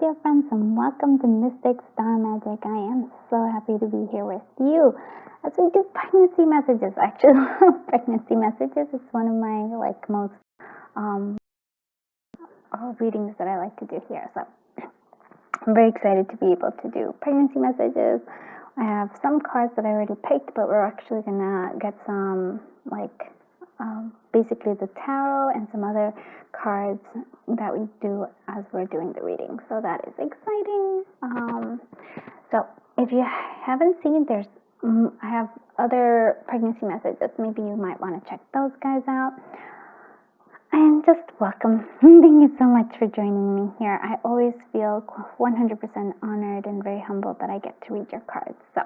dear friends, and welcome to Mystic Star Magic. I am so happy to be here with you as we do pregnancy messages. Actually, pregnancy messages is one of my most readings that I like to do here. So I'm very excited to be able to do pregnancy messages. I have some cards that I already picked, but we're actually gonna get some basically the tarot and some other cards that we do as we're doing the reading. So that is exciting. So if you haven't seen, I have other pregnancy messages. Maybe you might want to check those guys out. And just welcome. Thank you so much for joining me here. I always feel 100% honored and very humbled that I get to read your cards. So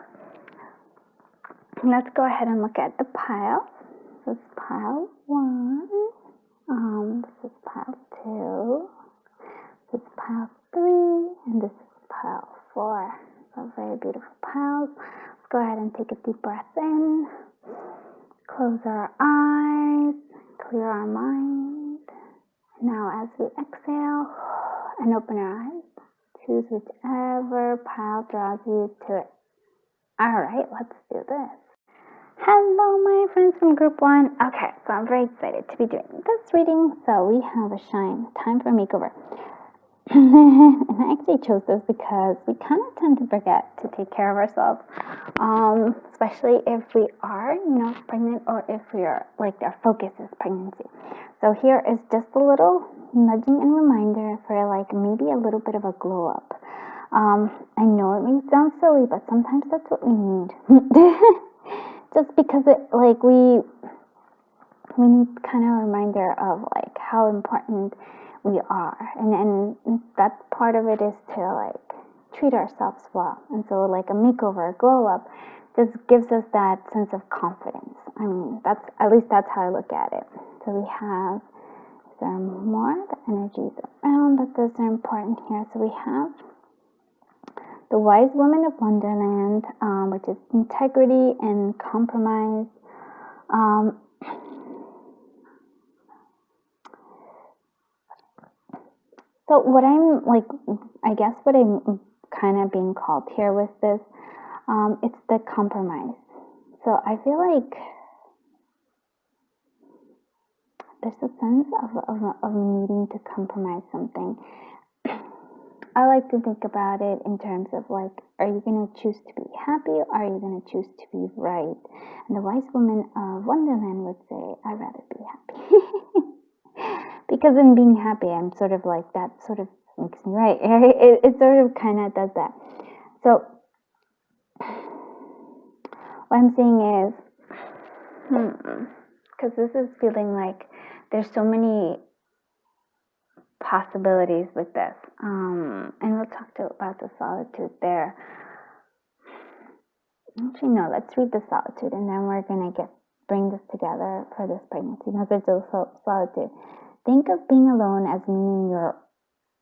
let's go ahead and look at the pile. This is pile 1. This is pile 2. This is pile 3, and this is pile 4. So very beautiful piles. Let's go ahead and take a deep breath in. Close our eyes. Clear our mind. Now as we exhale and open our eyes, choose whichever pile draws you to it. Alright, let's do this. Hello my friends from group 1. Okay, so I'm very excited to be doing this reading. So we have a shine, time for a makeover. And I actually chose this because we kind of tend to forget to take care of ourselves, especially if we are not pregnant or if we are our focus is pregnancy. So here is just a little nudging and reminder for maybe a little bit of a glow up. I know it may sound silly, but sometimes that's what we need. Just because we need kind of a reminder of how important we are, and that part of it is to treat ourselves well. And so a makeover, a glow up, just gives us that sense of confidence. I mean, that's how I look at it. So we have, is there more? The energies around that those are important here. So we have the Wise Woman of Wonderland, which is integrity and compromise. So what I'm what I'm kind of being called here with this, it's the compromise. So I feel like there's a sense of needing to compromise something. I like to think about it in terms of are you going to choose to be happy or are you going to choose to be right? And the Wise Woman of Wonderland would say, I'd rather be happy. Because in being happy, I'm sort of that sort of makes me right. It sort of kind of does that. So what I'm saying is, because this is feeling there's so many possibilities with this. And we'll talk about the solitude there. Actually, no, let's read the solitude, and then we're going to bring this together for this pregnancy message of solitude. Think of being alone as meaning you're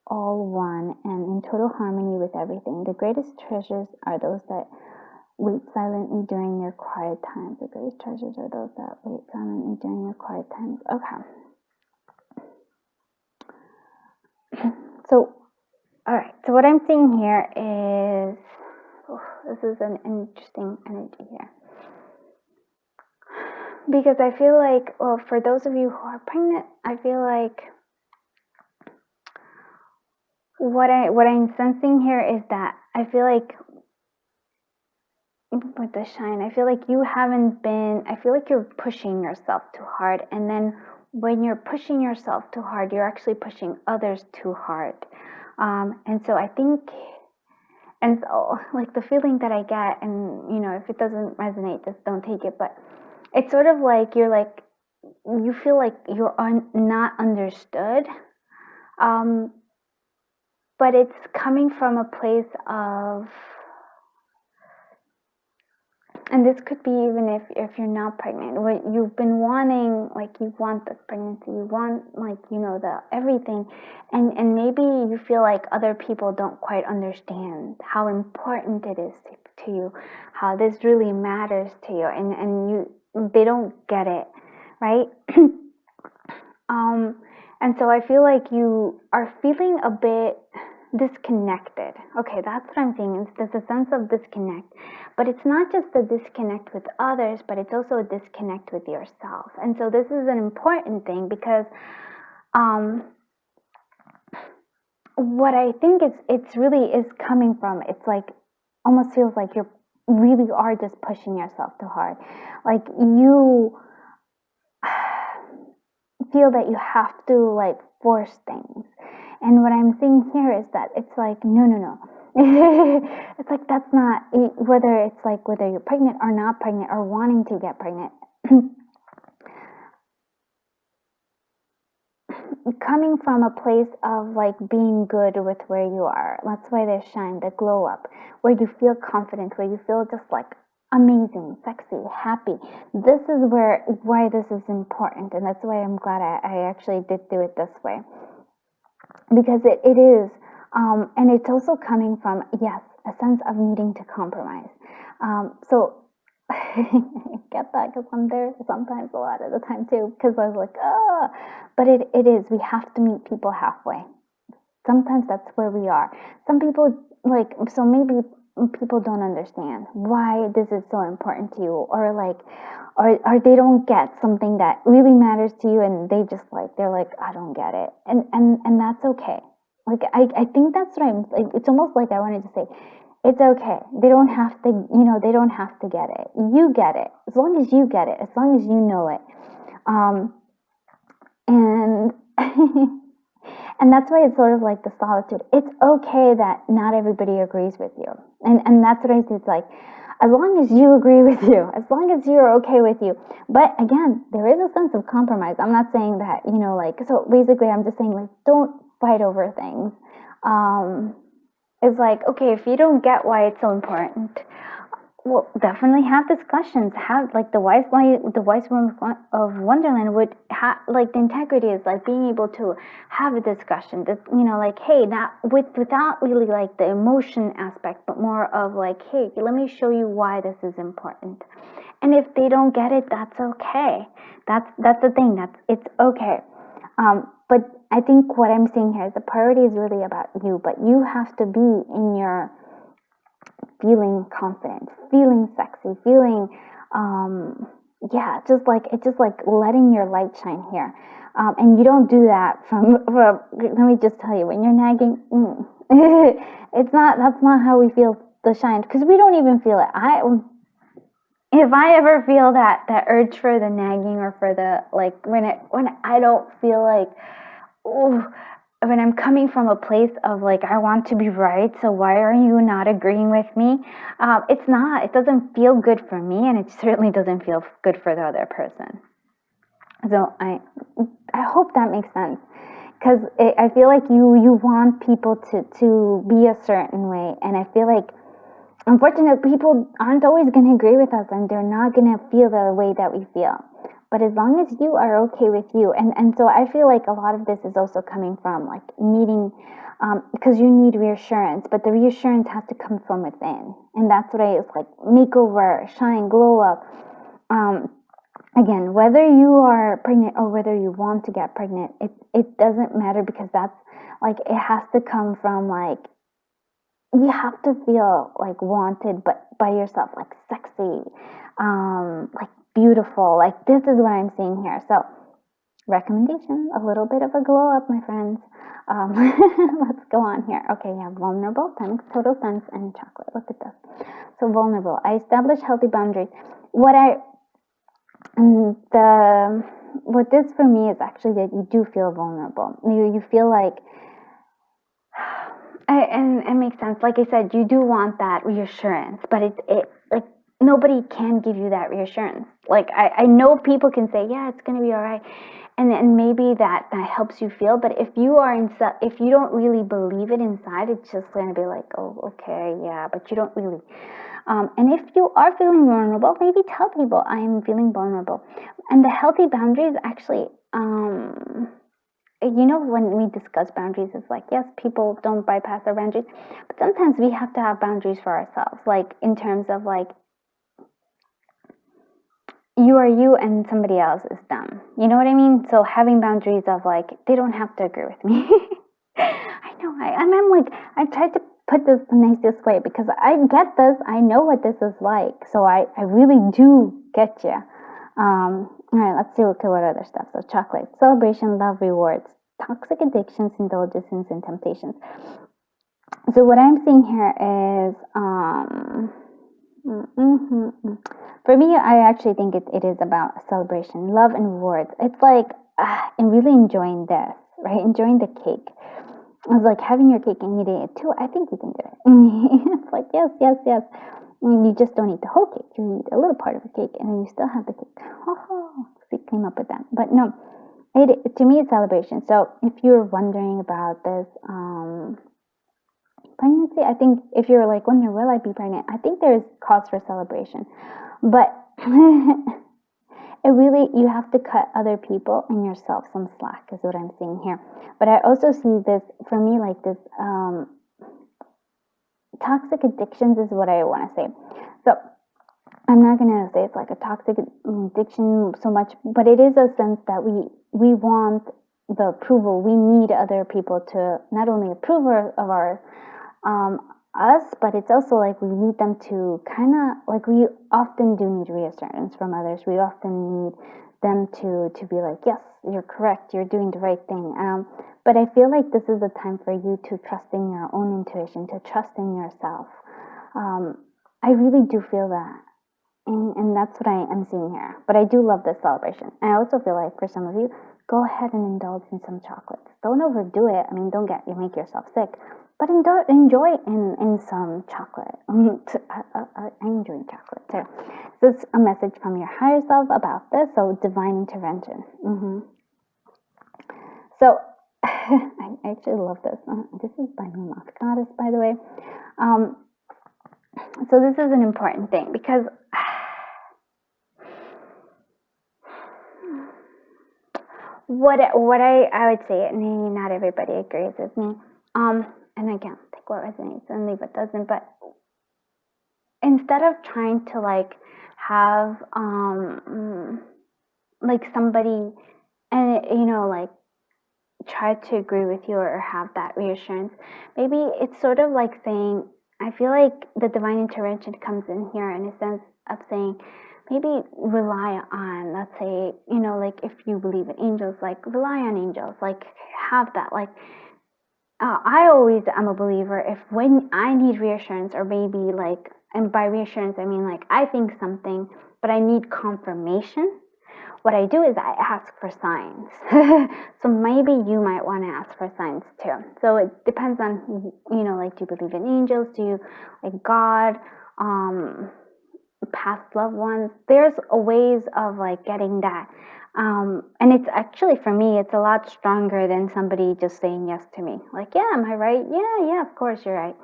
all one and in total harmony with everything. The greatest treasures are those that wait silently during your quiet times. The greatest treasures are those that wait silently during your quiet times. Okay. So, alright. So what I'm seeing here is, this is an interesting energy here. Because I feel for those of you who are pregnant, I feel what I'm sensing here is that I feel with the shine, I feel you're pushing yourself too hard. And then when you're pushing yourself too hard, you're actually pushing others too hard. And so I think, and so the feeling that I get, and if it doesn't resonate, just don't take it, but it's sort of you feel you're not understood, but it's coming from a place of, and this could be even if you're not pregnant, what you've been wanting, you want this pregnancy, you want the everything, and maybe you feel other people don't quite understand how important it is to you, how this really matters to you, and they don't get it, right? And so I feel you are feeling a bit disconnected. Okay, that's what I'm saying. There's a sense of disconnect, but it's not just a disconnect with others, but it's also a disconnect with yourself. And so this is an important thing, because what I think it's really is coming from, it's like almost feels like you really are just pushing yourself too hard. Like you feel that you have to like force things. And what I'm seeing here is that it's like, no. It's like, that's not, whether it's like whether you're pregnant or not pregnant or wanting to get pregnant. Coming from a place of like being good with where you are. That's why there's shine, the glow up, where you feel confident, where you feel just like amazing, sexy, happy. This is why this is important, and that's why I'm glad I actually did do it this way, because it is, and it's also coming from, yes, a sense of needing to compromise. So I get that, because I'm there sometimes, a lot of the time too, because I was like, but it is, we have to meet people halfway. Sometimes that's where we are. Some people, like, so maybe people don't understand why this is so important to you, or like, or they don't get something that really matters to you, and they just like, they're like, I don't get it, and that's okay. Like, I think that's what I'm like, it's almost like I wanted to say, it's okay. They don't have to, they don't have to get it. You get it. As long as you get it, as long as you know it. And and that's why it's sort of like the solitude. It's okay that not everybody agrees with you. And that's what I think. It's like, as long as you agree with you, as long as you're okay with you. But again, there is a sense of compromise. I'm not saying that, like, so basically I'm just saying, like, don't fight over things. It's like, okay, if you don't get why it's so important, well, definitely have discussions. Have, like, the wise woman of Wonderland would have, like, the integrity is like being able to have a discussion. That, like, hey, not without really like the emotion aspect, but more of like, hey, let me show you why this is important. And if they don't get it, that's okay. That's the thing. It's okay. But I think what I'm saying here is the priority is really about you, but you have to be in your feeling confident, feeling sexy, feeling, just like letting your light shine here. And you don't do that from let me just tell you, when you're nagging, that's not how we feel the shine, because we don't even feel it. If I ever feel that urge for the nagging, or for the, like, when I don't feel like, when I'm coming from a place of like, I want to be right, so why are you not agreeing with me? It doesn't feel good for me, and it certainly doesn't feel good for the other person. So I hope that makes sense, because I feel like you want people to be a certain way, and I feel like, unfortunately, people aren't always going to agree with us, and they're not going to feel the way that we feel. But as long as you are okay with you, and so I feel like a lot of this is also coming from like needing, because you need reassurance, but the reassurance has to come from within, and that's what it's like, makeover, shine, glow up. Again, whether you are pregnant or whether you want to get pregnant, it doesn't matter, because that's like, it has to come from like, you have to feel like wanted, but by yourself, like sexy, like beautiful. Like, this is what I'm seeing here. So, recommendation, a little bit of a glow up, my friends. Let's go on here. Okay, yeah, vulnerable, that makes total sense. And chocolate, look at this. So, vulnerable. I establish healthy boundaries. What this for me is actually that you do feel vulnerable. You feel like, and it makes sense. Like I said, you do want that reassurance, but it like, nobody can give you that reassurance. Like, I know people can say, yeah, it's gonna be all right, and maybe that helps you feel. But if you don't really believe it inside, it's just gonna be like, oh, okay, yeah, but you don't really. And if you are feeling vulnerable, maybe tell people, I am feeling vulnerable. And the healthy boundaries actually, when we discuss boundaries, it's like, yes, people don't bypass their boundaries, but sometimes we have to have boundaries for ourselves, like in terms of like, you are you and somebody else is them. You know what I mean? So having boundaries of like, they don't have to agree with me. I know, I'm like, I tried to put this the nicest way because I get this. I know what this is like. So I really do get you. All right, let's see what other stuff. So chocolate, celebration, love, rewards, toxic addictions, indulgences, and temptations. So what I'm seeing here is, for me, I actually think it is about celebration, love, and rewards. It's like, and really enjoying this, right? Enjoying the cake. It's like having your cake and eating it too. I think you can do it. It's like, yes, yes, yes. And you just don't eat the whole cake. You eat a little part of the cake, and then you still have the cake. Oh, we came up with that. But no, to me, it's celebration. So if you're wondering about this pregnancy, I think if you're like wondering, will I be pregnant? I think there's cause for celebration. But it really, you have to cut other people and yourself some slack is what I'm seeing here. But I also see this, for me, like this toxic addictions is what I want to say. So I'm not going to say it's like a toxic addiction so much, but it is a sense that we want the approval. We need other people to not only approve of our us, but it's also like we need them to kind of, like, we often do need reassurance from others. We often need them to be like, yes, you're correct, you're doing the right thing. But I feel like this is a time for you to trust in your own intuition, to trust in yourself. I really do feel that. And that's what I am seeing here. But I do love this celebration. I also feel like for some of you, go ahead and indulge in some chocolates. Don't overdo it. I mean, don't make yourself sick. But enjoy in some chocolate. I enjoy chocolate too. This is a message from your higher self about this. So divine intervention. So I actually love this. This is by my Moth Goddess, by the way. So this is an important thing because what I would say, and maybe not everybody agrees with me. And again, take what resonates and leave what doesn't. But instead of trying to like have like somebody and like try to agree with you or have that reassurance, maybe it's sort of like saying, I feel like the divine intervention comes in here in a sense of saying, maybe rely on, let's say, like if you believe in angels, like rely on angels, like have that, like I always am a believer if when I need reassurance, or maybe like, and by reassurance I mean like I think something but I need confirmation, what I do is I ask for signs. So maybe you might want to ask for signs too. So it depends on, like, do you believe in angels? Do you like God? Past loved ones? There's ways of like getting that. And it's actually, for me, it's a lot stronger than somebody just saying yes to me. Like, yeah, am I right? Yeah, of course you're right.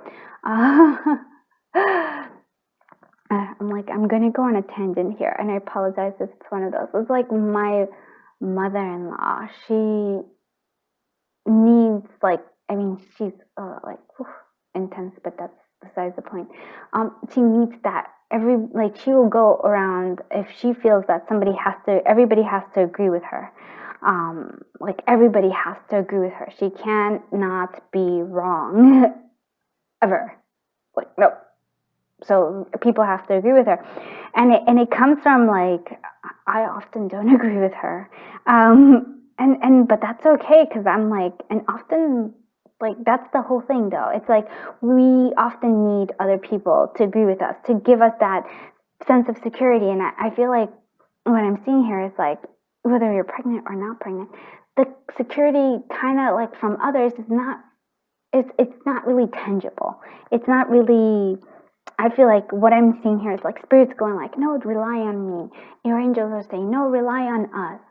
I'm like, I'm going to go on a tangent here, and I apologize if it's one of those. It's like my mother-in-law. She needs, like, I mean, she's intense, but that's besides the point. She needs that. She will go around if she feels that everybody has to agree with her. Like, everybody has to agree with her. She cannot be wrong ever. Like, no. So people have to agree with her, and it comes from like, I often don't agree with her, but that's okay, because I'm like, and often, like, that's the whole thing though. It's like we often need other people to agree with us, to give us that sense of security. And I feel like what I'm seeing here is like, whether you're pregnant or not pregnant, the security kind of like from others is not, it's not really tangible. It's not really, I feel like what I'm seeing here is like spirits going like, no, rely on me. Your angels are saying, no, rely on us.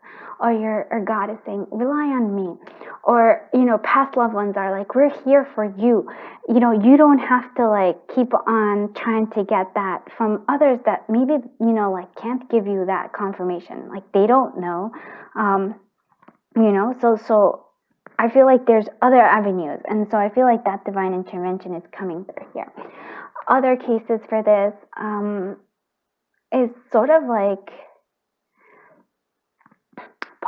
Or God is saying, rely on me. Or, past loved ones are like, we're here for you. You don't have to like keep on trying to get that from others that maybe, like can't give you that confirmation. Like they don't know, so I feel like there's other avenues. And so I feel like that divine intervention is coming through here. Other cases for this is sort of like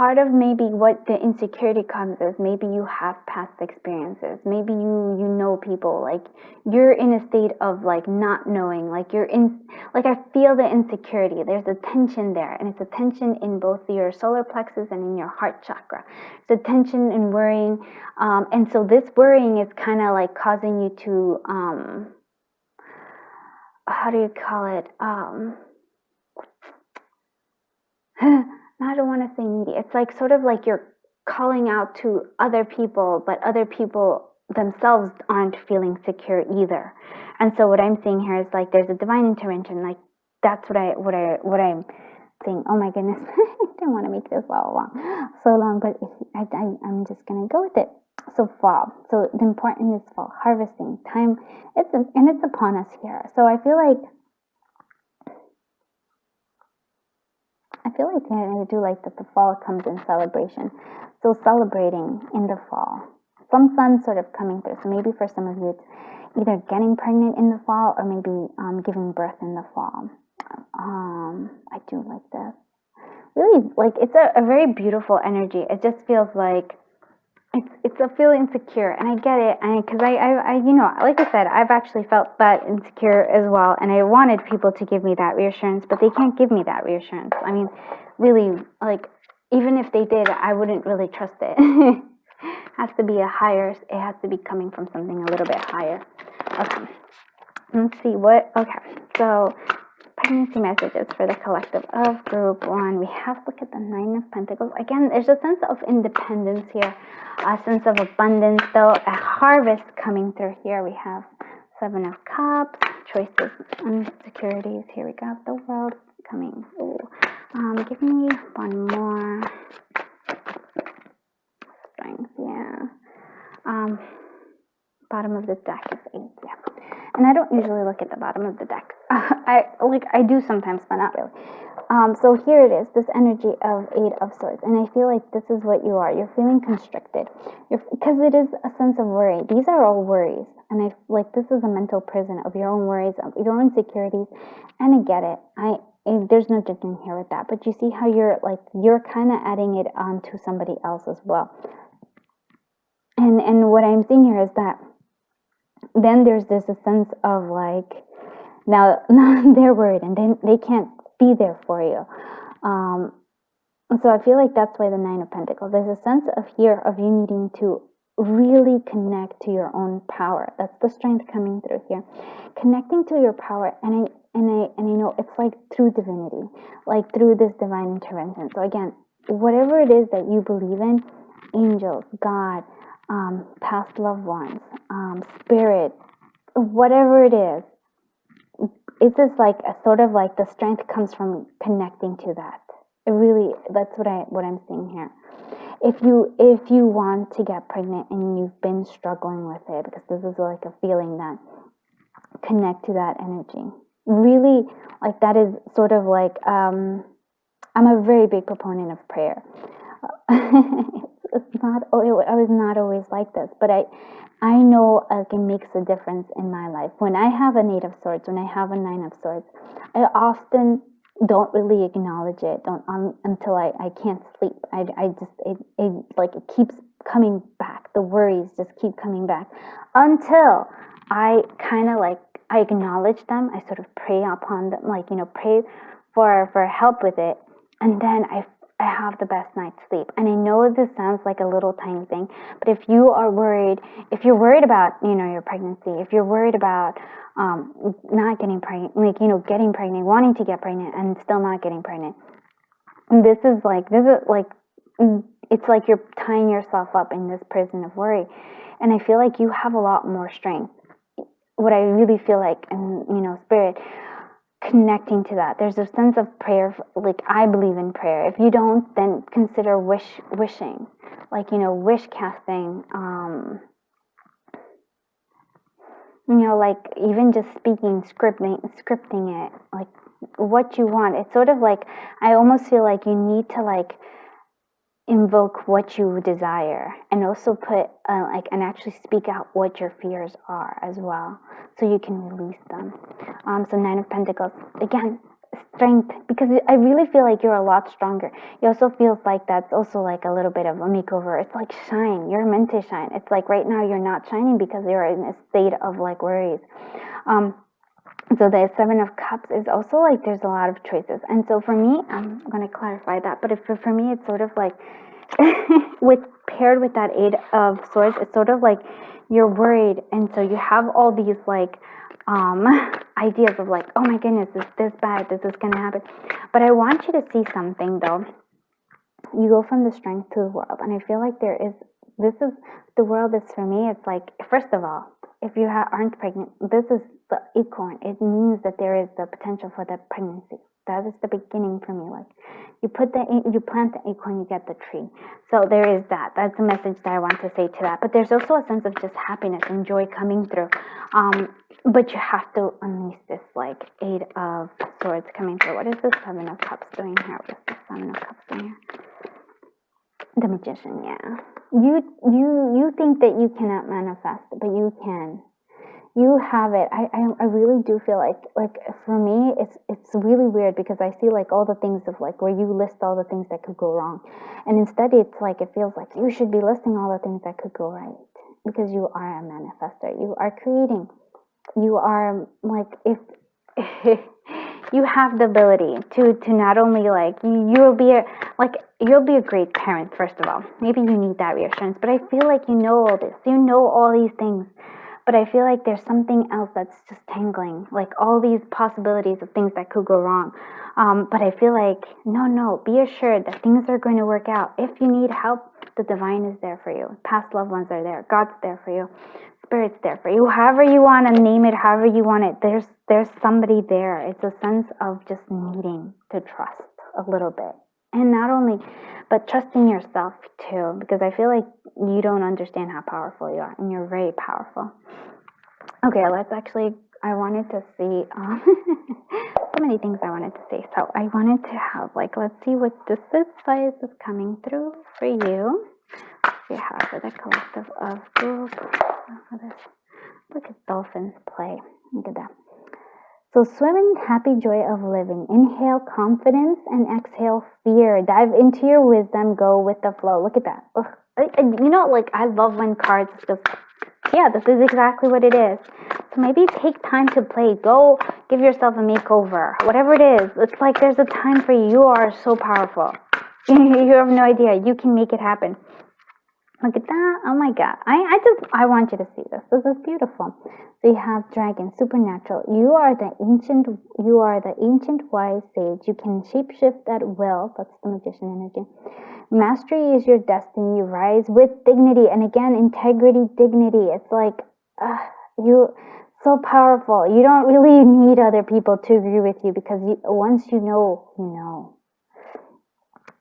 part of maybe what the insecurity comes is maybe you have past experiences. Maybe you know people, like you're in a state of like not knowing, like you're in, like I feel the insecurity. There's a tension there, and it's a tension in both your solar plexus and in your heart chakra. It's a tension in worrying, and so this worrying is kind of like causing you to, how do you call it? I don't want to say needy. It's like sort of like you're calling out to other people, but other people themselves aren't feeling secure either. And so what I'm saying here is like there's a divine intervention. Like that's what I'm saying. Oh my goodness, I don't want to make this so long, but I'm just gonna go with it. So fall. So the important is fall, harvesting time. It's upon us here. So I feel like I do like that the fall comes in celebration. So celebrating in the fall. Some sun sort of coming through. So maybe for some of you, it's either getting pregnant in the fall or maybe giving birth in the fall. I do like this. Really, like it's a very beautiful energy. It just feels like it's a feel insecure, and I get it, because I you know, like I said, I've actually felt that insecure as well, and I wanted people to give me that reassurance, but they can't give me that reassurance. I mean, really, like even if they did, I wouldn't really trust it. It has to be it has to be coming from something a little bit higher. Okay, let's see so pregnancy messages for the collective of group 1. We have, look at the 9 of Pentacles. Again, there's a sense of independence here, a sense of abundance, though, a harvest coming through here. We have 7 of Cups, choices, insecurities. Here we go, the World coming. Ooh. Give me one more. Strength, yeah. Bottom of the deck is 8, yeah. And I don't usually look at the bottom of the deck. I do sometimes, but not really. So here it is, this energy of 8 of Swords, and I feel like this is what you are. You're feeling constricted, because it is a sense of worry. These are all worries, and I like this is a mental prison of your own worries, of your own insecurities. And I get it. There's no judgment here with that. But you see how you're kind of adding it onto somebody else as well. And what I'm seeing here is that then there's this a sense of like, now they're worried and they can't be there for you. So I feel like that's why the 9 of Pentacles, there's a sense of here of you needing to really connect to your own power. That's the strength coming through here, connecting to your power. And I know it's like through divinity, like through this divine intervention. So again, whatever it is that you believe in, angels, God, past loved ones, spirit, whatever it is, it's just like a sort of like the strength comes from connecting to that. It really, that's what I'm seeing here. If you want to get pregnant and you've been struggling with it, because this is like a feeling that connect to that energy. Really, like that is sort of like, I'm a very big proponent of prayer. I was not always like this, but I know it makes a difference in my life. When I have an 8 of Swords, when I have a 9 of Swords, I often don't really acknowledge it until I can't sleep. It keeps coming back. The worries just keep coming back until I kind of like, I acknowledge them. I sort of pray upon them, pray for help with it. And then I have the best night's sleep. And I know this sounds like a little tiny thing, but if you're worried about, your pregnancy, if you're worried about not getting pregnant, getting pregnant, wanting to get pregnant and still not getting pregnant, this is like, it's like you're tying yourself up in this prison of worry. And I feel like you have a lot more strength. What I really feel like, and spirit, connecting to that. There's a sense of prayer, like I believe in prayer. If you don't, then consider wishing, wish casting, like even just speaking, scripting it, like what you want. It's sort of like, I almost feel like you need to invoke what you desire, and also put and actually speak out what your fears are as well, so you can release them. So 9 of Pentacles, again, strength, because I really feel like you're a lot stronger. It also feels like that's also like a little bit of a makeover. It's like shine. You're meant to shine. It's like right now you're not shining because you're in a state of like worries. So the Seven of Cups is also like there's a lot of choices. And so for me, I'm going to clarify that. But for me, it's sort of like paired with that Eight of Swords, it's sort of like you're worried. And so you have all these like ideas of like, oh my goodness, is this bad? This is going to happen. But I want you to see something though. You go from the strength to the world. And I feel like the world is for me, it's like, first of all, if you aren't pregnant, this is the acorn. It means that there is the potential for the pregnancy. That is the beginning for me. Like you plant the acorn, you get the tree. So there is that. That's a message that I want to say to that. But there's also a sense of just happiness and joy coming through. But you have to unleash this like Eight of Swords coming through. What is the Seven of Cups doing here? What is the Seven of Cups doing here? The Magician, yeah. You think that you cannot manifest, but you can. You have it. I really do feel like for me it's really weird because I see like all the things of like where you list all the things that could go wrong, and instead it's like it feels like you should be listing all the things that could go right because you are a manifestor. You are creating. You are like if you have the ability to not only like you'll be a great parent. First of all, maybe you need that reassurance, but I feel like you know all this. You know all these things. But I feel like there's something else that's just tangling, like all these possibilities of things that could go wrong. But I feel like, no, be assured that things are going to work out. If you need help, the divine is there for you. Past loved ones are there. God's there for you. Spirit's there for you. However you want to name it, however you want it, there's somebody there. It's a sense of just needing to trust a little bit. And not only, but trusting yourself too, because I feel like you don't understand how powerful you are, and you're very powerful. Okay, I wanted to see, so many things I wanted to say. So I wanted to have, let's see what this advice is coming through for you. We have for the collective of group. Look at dolphins play. Look at that. So swim in happy joy of living. Inhale confidence and exhale fear. Dive into your wisdom. Go with the flow. Look at that. I love when cards just, this is exactly what it is. So maybe take time to play. Go give yourself a makeover. Whatever it is. It's like there's a time for you. You are so powerful. You have no idea. You can make it happen. Look at that. Oh my God. I want you to see this. This is beautiful. So you have dragon, supernatural. You are the ancient wise sage. You can shapeshift at will. That's the magician energy. Mastery is your destiny. Rise with dignity. And again, integrity, dignity. It's like, you so powerful. You don't really need other people to agree with you because once you know, you know.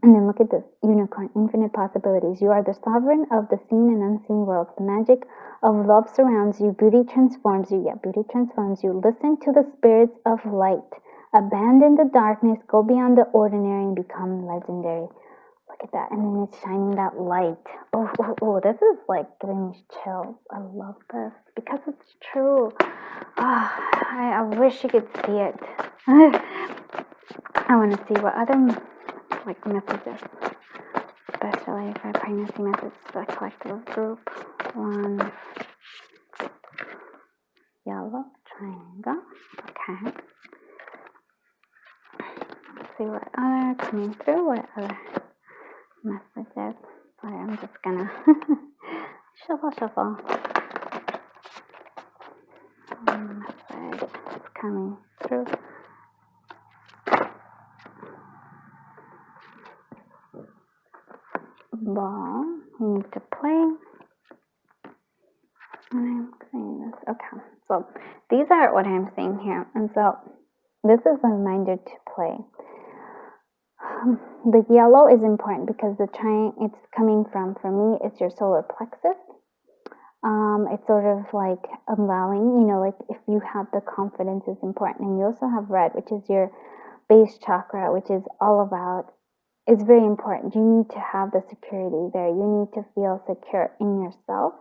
And then look at this, unicorn, infinite possibilities. You are the sovereign of the seen and unseen worlds. The magic of love surrounds you. Beauty transforms you. Yeah, beauty transforms you. Listen to the spirits of light. Abandon the darkness. Go beyond the ordinary and become legendary. Look at that. And then it's shining that light. Oh, this is like giving me chills. I love this because it's true. I wish you could see it. I want to see what other messages, especially for pregnancy messages, the collective group. One yellow triangle. Okay. Let's see what other coming through. What other messages? Sorry, I'm just gonna shuffle. Message coming through. Ball, you need to play. I'm saying this. Okay, so these are what I'm saying here, and so this is a reminder to play. The yellow is important because the it's coming from, for me, it's your solar plexus. It's sort of like allowing, if you have the confidence is important, and you also have red, which is your base chakra, which is all about. It's very important. You need to have the security there. You need to feel secure in yourself,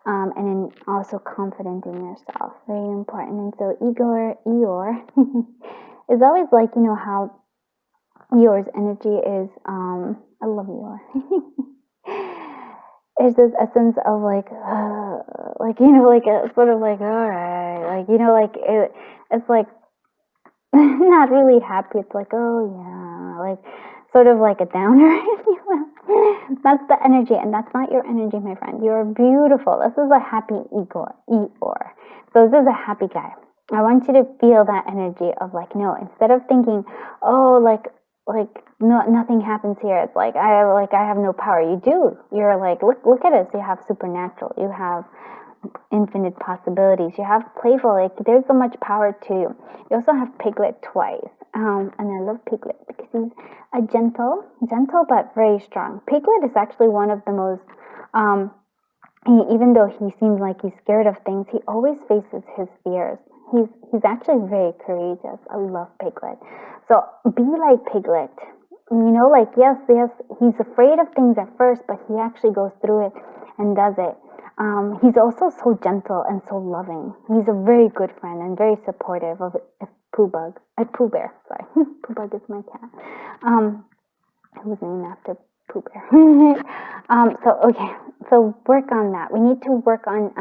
and then also confident in yourself. Very important. And so Eeyore It's always like, you know, how yours energy is, I love you. There's this essence of like, you know, like a sort of like, all right, like, you know, like it's like not really happy. It's like, oh yeah, like sort of like a downer, if you will. That's the energy, and that's not your energy, my friend. You're beautiful. This is a happy Eeyore. So this is a happy guy. I want you to feel that energy of like, no, instead of thinking, oh, like no, nothing happens here. It's like I have no power. You do. You're like, look at us. You have supernatural. You have infinite possibilities. You have playful. Like there's so much power to you. You also have Piglet twice, and I love Piglet because he's a gentle but very strong. Piglet is actually one of the most. Even though he seems like he's scared of things, he always faces his fears. He's actually very courageous. I love Piglet. So be like Piglet. You know, like yes, he's afraid of things at first, but he actually goes through it and does it. He's also so gentle and so loving. He's a very good friend and very supportive of Pooh Bear. Sorry, Pooh Bug is my cat. It was named after Pooh Bear. So work on that. We need to work on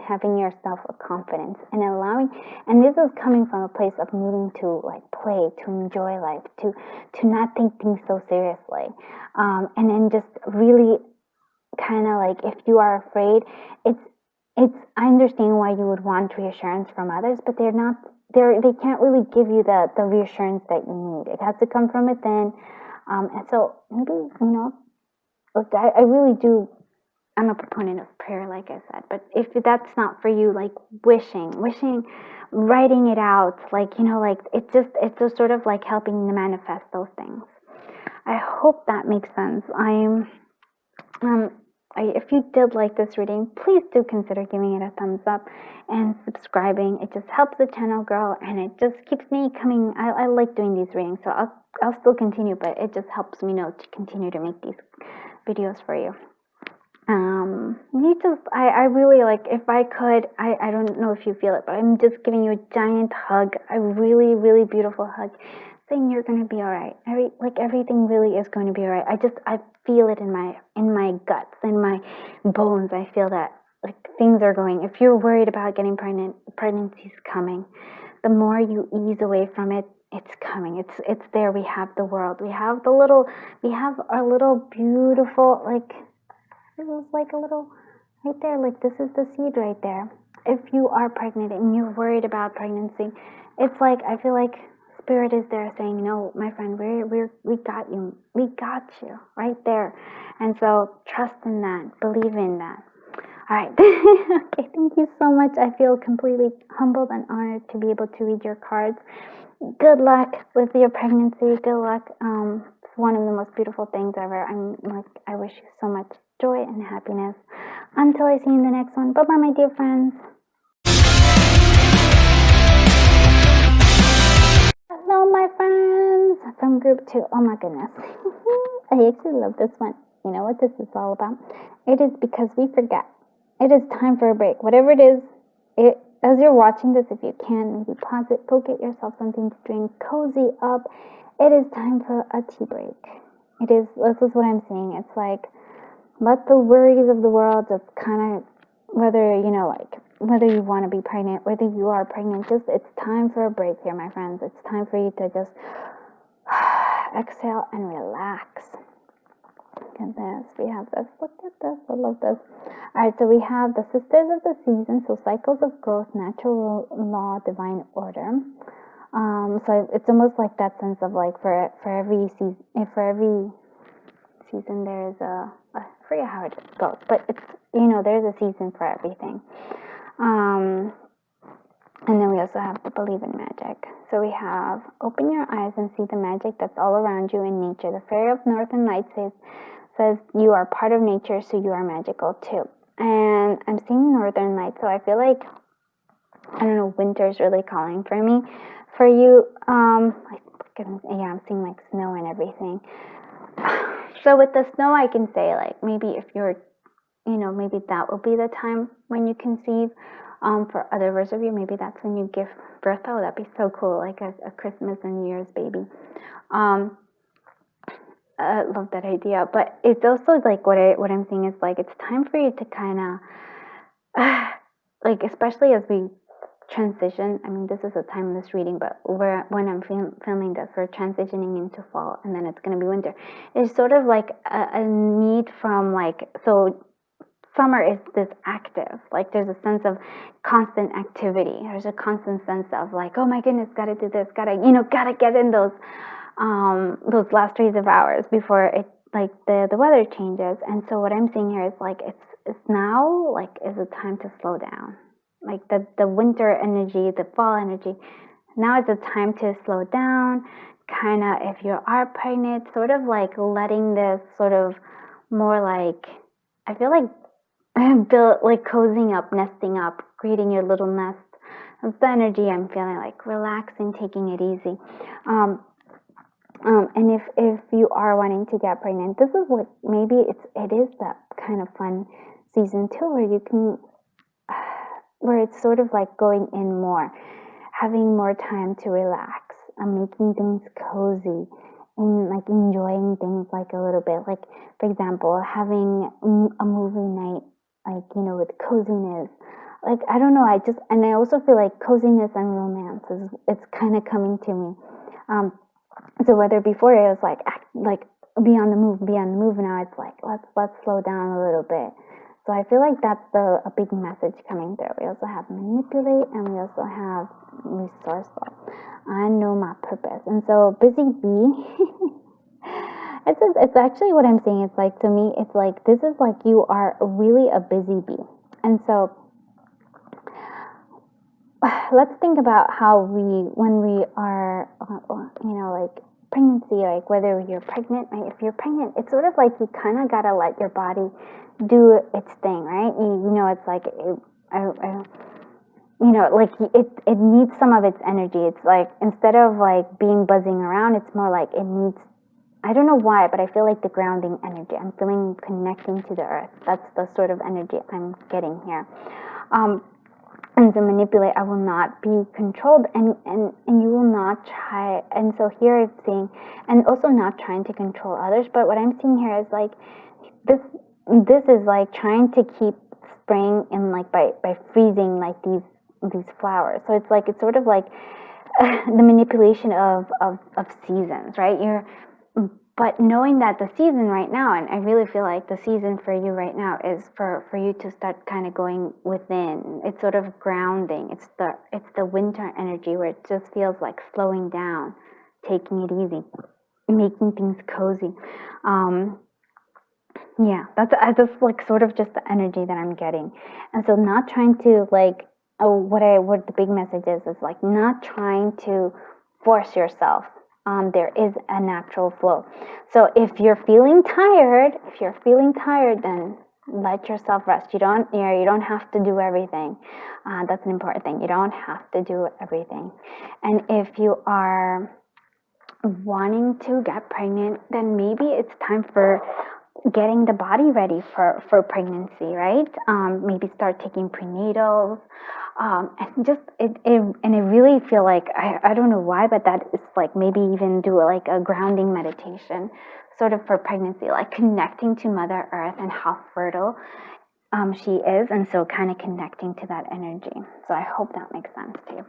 having yourself a confidence and allowing, and this is coming from a place of needing to like play, to enjoy life, to not think things so seriously, and then just really kind of like, if you are afraid, I understand why you would want reassurance from others, but they can't really give you the reassurance that you need. It has to come from within. And so maybe, you know, look, I really do, I'm a proponent of prayer, like I said, but if that's not for you, like wishing, writing it out, like, you know, like it's just sort of like helping to manifest those things. I hope that makes sense. If you did like this reading, please do consider giving it a thumbs up and subscribing. It just helps the channel grow, and it just keeps me coming. I like doing these readings, so I'll still continue, but it just helps me know to continue to make these videos for you. I really like, if I could, I don't know if you feel it, but I'm just giving you a giant hug, a really, really beautiful hug, saying you're going to be all right. Everything really is going to be all right. I feel it in my guts, in my bones. I feel that like things are going. If you're worried about getting pregnant, pregnancy's coming. The more you ease away from it, it's coming. It's there. We have the world. We have our little beautiful, like, this is like a little right there. Like this is the seed right there. If you are pregnant and you're worried about pregnancy, it's like, I feel like Spirit is there saying, no, my friend, we got you. We got you right there. And so trust in that. Believe in that. All right. Okay. Thank you so much. I feel completely humbled and honored to be able to read your cards. Good luck with your pregnancy. Good luck. It's one of the most beautiful things ever. I wish you so much joy and happiness. Until I see you in the next one. Bye-bye, my dear friends. Hello, my friends from group 2. Oh my goodness. I actually love this one. You know what this is all about? It is because we forget. It is time for a break. Whatever it is, as you're watching this, if you can, maybe pause it, go get yourself something to drink, cozy up. It is time for a tea break. This is what I'm saying. It's like, let the worries of the world just kind of, whether you want to be pregnant, whether you are pregnant, it's time for a break here, my friends. It's time for you to just exhale and relax. Look at this. We have this. Look at this. I love this. All right, so we have the Sisters of the Season, so cycles of growth, natural law, divine order. So it's almost like that sense of like for every season, there is I forget how it goes, but it's, there's a season for everything. And then we also have to believe in magic. So we have, open your eyes and see the magic that's all around you in nature. The Fairy of Northern Lights says you are part of nature, so you are magical too. And I'm seeing Northern Lights, so I feel like, I don't know, winter's really calling for me. For you, I'm seeing like snow and everything. So with the snow, I can say like, maybe if you're, maybe that will be the time when you conceive. For other versions of you, maybe that's when you give birth. Oh, that'd be so cool, like a Christmas and New Year's baby. I love that idea. But it's also like what I'm saying is like it's time for you to kind of like, especially as we transition. I mean, this is a timeless reading, but when I'm filming this, we're transitioning into fall, and then it's going to be winter. It's sort of like a need from like, so summer is this active, like there's a sense of constant activity. There's a constant sense of like, oh my goodness, gotta do this, gotta get in those last 3 hours before it, like the weather changes. And so what I'm seeing here is like it's now like is a time to slow down, like the winter energy, the fall energy. Now is a time to slow down, kind of, if you are pregnant, sort of like letting this sort of more like, I feel like build, like cozying up, nesting up, creating your little nest. That's the energy I'm feeling, like relaxing, taking it easy. And if you are wanting to get pregnant, this is what maybe it is that kind of fun season too, where you can, where it's sort of like going in more, having more time to relax, making things cozy, and like enjoying things like a little bit. Like for example, having a movie night, like with coziness. Like I don't know, I also feel like coziness and romance it's kind of coming to me. So whether before it was like be on the move, now it's like let's slow down a little bit. So I feel like that's a big message coming through. We also have manipulate, and we also have resourceful. I know my purpose, and so busy bee. It's actually what I'm saying. It's like, to me, it's like this is like you are really a busy bee, and so let's think about how when we are, like pregnancy, like whether you're pregnant, right? If you're pregnant, it's sort of like you kind of gotta let your body do its thing, right? It's like like it needs some of its energy. It's like instead of like being buzzing around, it's more like it needs. I don't know why, but I feel like the grounding energy. I'm feeling connecting to the earth. That's the sort of energy I'm getting here. And to manipulate, I will not be controlled, and you will not try. And so here I'm seeing, and also not trying to control others. But what I'm seeing here is like this is like trying to keep spring in, like by freezing like these flowers. So it's sort of like the manipulation of seasons, right? But knowing that the season right now, and I really feel like the season for you right now is for you to start kind of going within. It's sort of grounding. It's the winter energy where it just feels like slowing down, taking it easy, making things cozy. That's just like sort of just the energy that I'm getting. And so not trying to like, what the big message is like not trying to force yourself. There is a natural flow. So if you're feeling tired, then let yourself rest. You don't have to do everything. That's an important thing. You don't have to do everything. And if you are wanting to get pregnant, then maybe it's time for getting the body ready for pregnancy, right? Maybe start taking prenatals. And I really feel like, I don't know why, but that is like maybe even do like a grounding meditation sort of for pregnancy, like connecting to Mother Earth and how fertile she is, and so kind of connecting to that energy. So I hope that makes sense to you.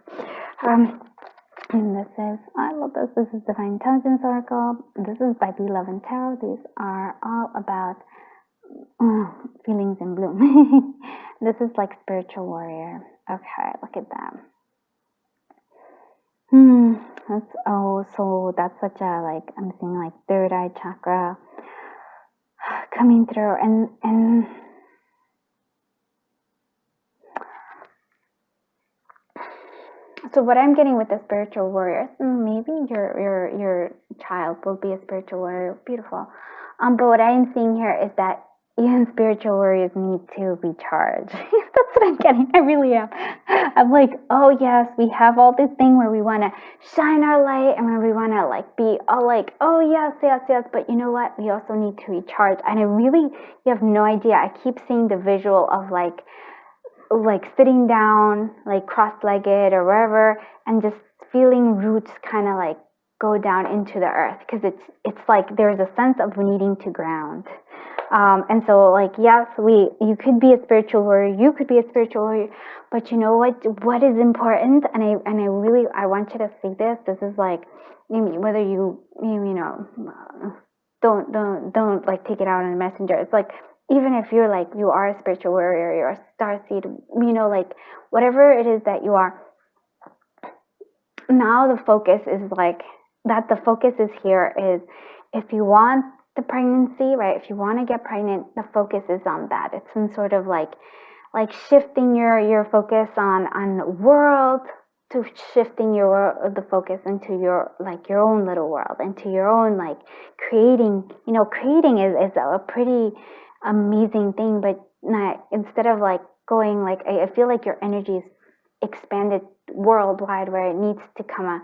And I love this. This is Divine Intelligence Oracle. This is by Be Love and Tarot. These are all about feelings in bloom. This is like spiritual warrior. Okay, look at that. So that's such a, like, I'm seeing like third eye chakra coming through, and so what I'm getting with the spiritual warrior, maybe your child will be a spiritual warrior. Beautiful. But what I'm seeing here is that even spiritual warriors need to recharge. That's what I'm getting. I really am. I'm like, oh yes, we have all this thing where we want to shine our light, and where we want to like be all like, oh yes. But you know what? We also need to recharge. And you have no idea. I keep seeing the visual of like like sitting down, like cross-legged or wherever, and just feeling roots kind of like go down into the earth, because it's like there's a sense of needing to ground. And so, like, yes, you could be a spiritual warrior, you could be a spiritual warrior, but you know what is important, and I want you to see this. This is like, whether you know, don't like take it out on the messenger. It's like, even if you're like, you are a spiritual warrior, you're a starseed, like whatever it is that you are, now the focus is like that. The focus is here is, if you want the pregnancy, right? If you want to get pregnant, the focus is on that. It's some sort of like shifting your focus on world, to shifting the focus into your own little world, into your own like creating. Creating is a pretty amazing thing, but instead of like going like, I feel like your energy is expanded worldwide, where it needs to kind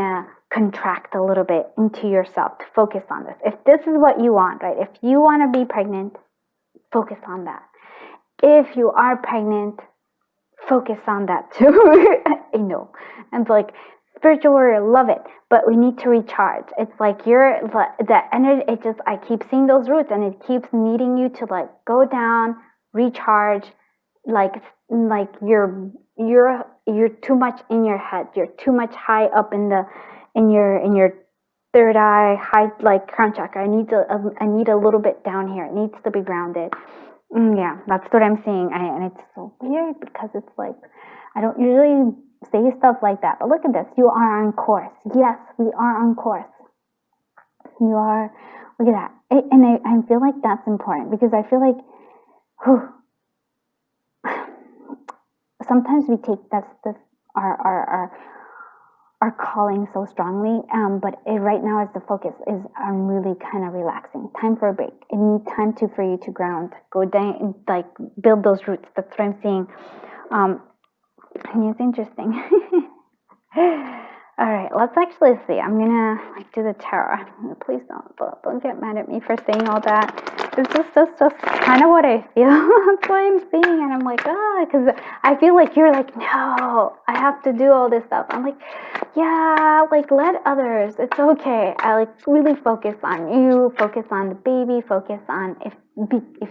of contract a little bit into yourself to focus on this. If this is what you want, right? If you want to be pregnant, focus on that. If you are pregnant, focus on that too. And like, spiritual warrior, love it, but we need to recharge. It's like the energy, I keep seeing those roots, and it keeps needing you to like go down, recharge, like you're too much in your head, you're too much high up in your third eye, high, like crown chakra. I need a little bit down here. It needs to be grounded. Yeah, that's what I'm seeing. And it's so weird, because it's like, I don't usually say stuff like that, but look at this. You are on course. Yes, we are on course. You are. Look at that. And I feel like that's important, because I feel like, sometimes we take our calling so strongly, but right now is the focus is on really kind of relaxing. Time for a break. It needs time for you to ground, go down, like build those roots. That's what I'm seeing. And it's interesting. All right, let's actually see. I'm gonna like do the tarot. Please don't get mad at me for saying all that. It's just kind of what I feel. That's what I'm seeing, and I'm like, because I feel like you're like, no, I have to do all this stuff. I'm like, yeah, like let others. It's okay. I like really focus on you. Focus on the baby. Focus on if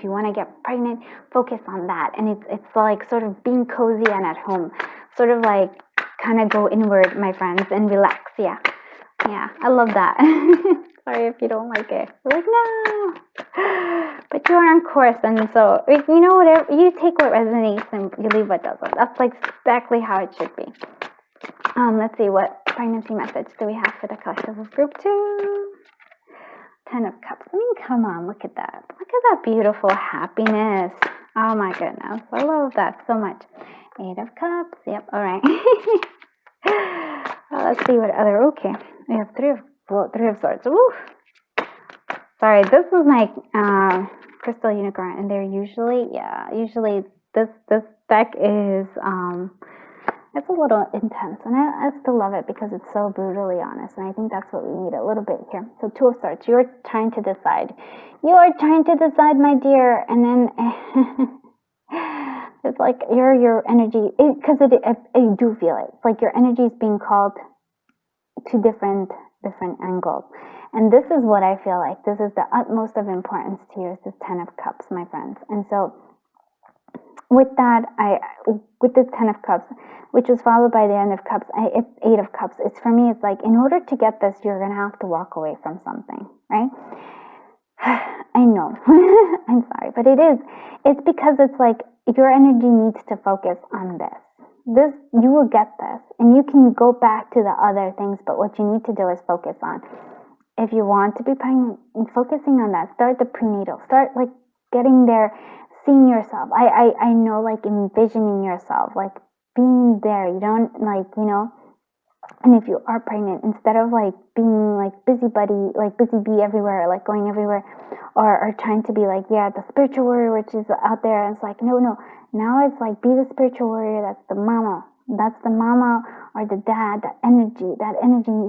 you want to get pregnant. Focus on that, and it's like sort of being cozy and at home. Sort of like kind of go inward, my friends, and relax. Yeah, I love that. Sorry if you don't like it. You're like, no, but you are on course, and so whatever you take what resonates and you leave what doesn't. That's like exactly how it should be. Let's see, what pregnancy message do we have for the collective of group 2? 10 of Cups. I mean, come on, look at that. Look at that beautiful happiness. Oh my goodness, I love that so much. 8 of Cups. Yep. All right. Let's see what other. Okay, we have 3 of Swords. Ooh. Sorry, this is my crystal unicorn, and they're usually this deck is it's a little intense, and I still love it because it's so brutally honest, and I think that's what we need a little bit here. So 2 of Swords. You're trying to decide. You are trying to decide, my dear, and then. It's like your energy, because I do feel it. It's like your energy is being called to different angles, and this is what I feel like. This is the utmost of importance to you. Is this 10 of Cups, my friends. And so, with that, with the 10 of Cups, which was followed by the End of Cups, it's 8 of Cups. It's for me. It's like, in order to get this, you're gonna have to walk away from something, right? I know. I'm sorry, but it is. It's because it's like your energy needs to focus on this. You will get this, and you can go back to the other things, but what you need to do is focus on. If you want to be pregnant, focusing on that. Start the prenatal. Start like getting there, seeing yourself. I know, like envisioning yourself, like being there. You don't and if you are pregnant, instead of like being like busybody, like busy bee everywhere, like going everywhere, or trying to be like, the spiritual warrior, which is out there, and it's like, no. Now it's like, be the spiritual warrior. That's the mama or the dad. That energy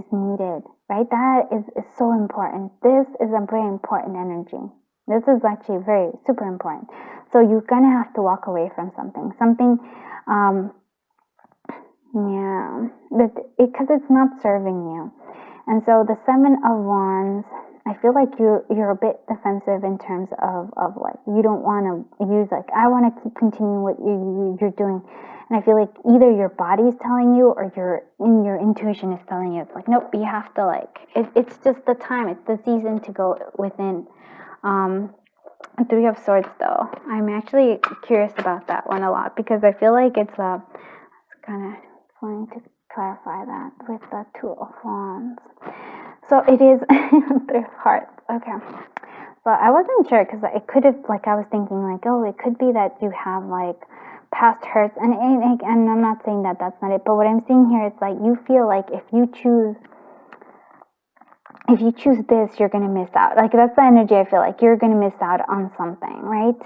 is needed, right? That is so important. This is a very important energy. This is actually very super important. So you're gonna have to walk away from something, because it's not serving you. And so the Seven of Wands, I feel like you're a bit defensive in terms of like, you don't want to use, like, I want to keep continuing what you're doing. And I feel like either your body's telling you or your intuition is telling you, it's like, nope, you have to, like, it's just the time, it's the season to go within. Three of Swords, though, I'm actually curious about that one a lot, because I feel like it's kind of going to clarify that with the Two of Wands. So it is Three of Hearts. Okay. So I wasn't sure, because it could have, like, I was thinking, like, oh, it could be that you have, like, past hurts, and I'm not saying that that's not it, but what I'm seeing here is, like, you feel like if you choose this, you're going to miss out. Like, that's the energy I feel like. You're going to miss out on something, right?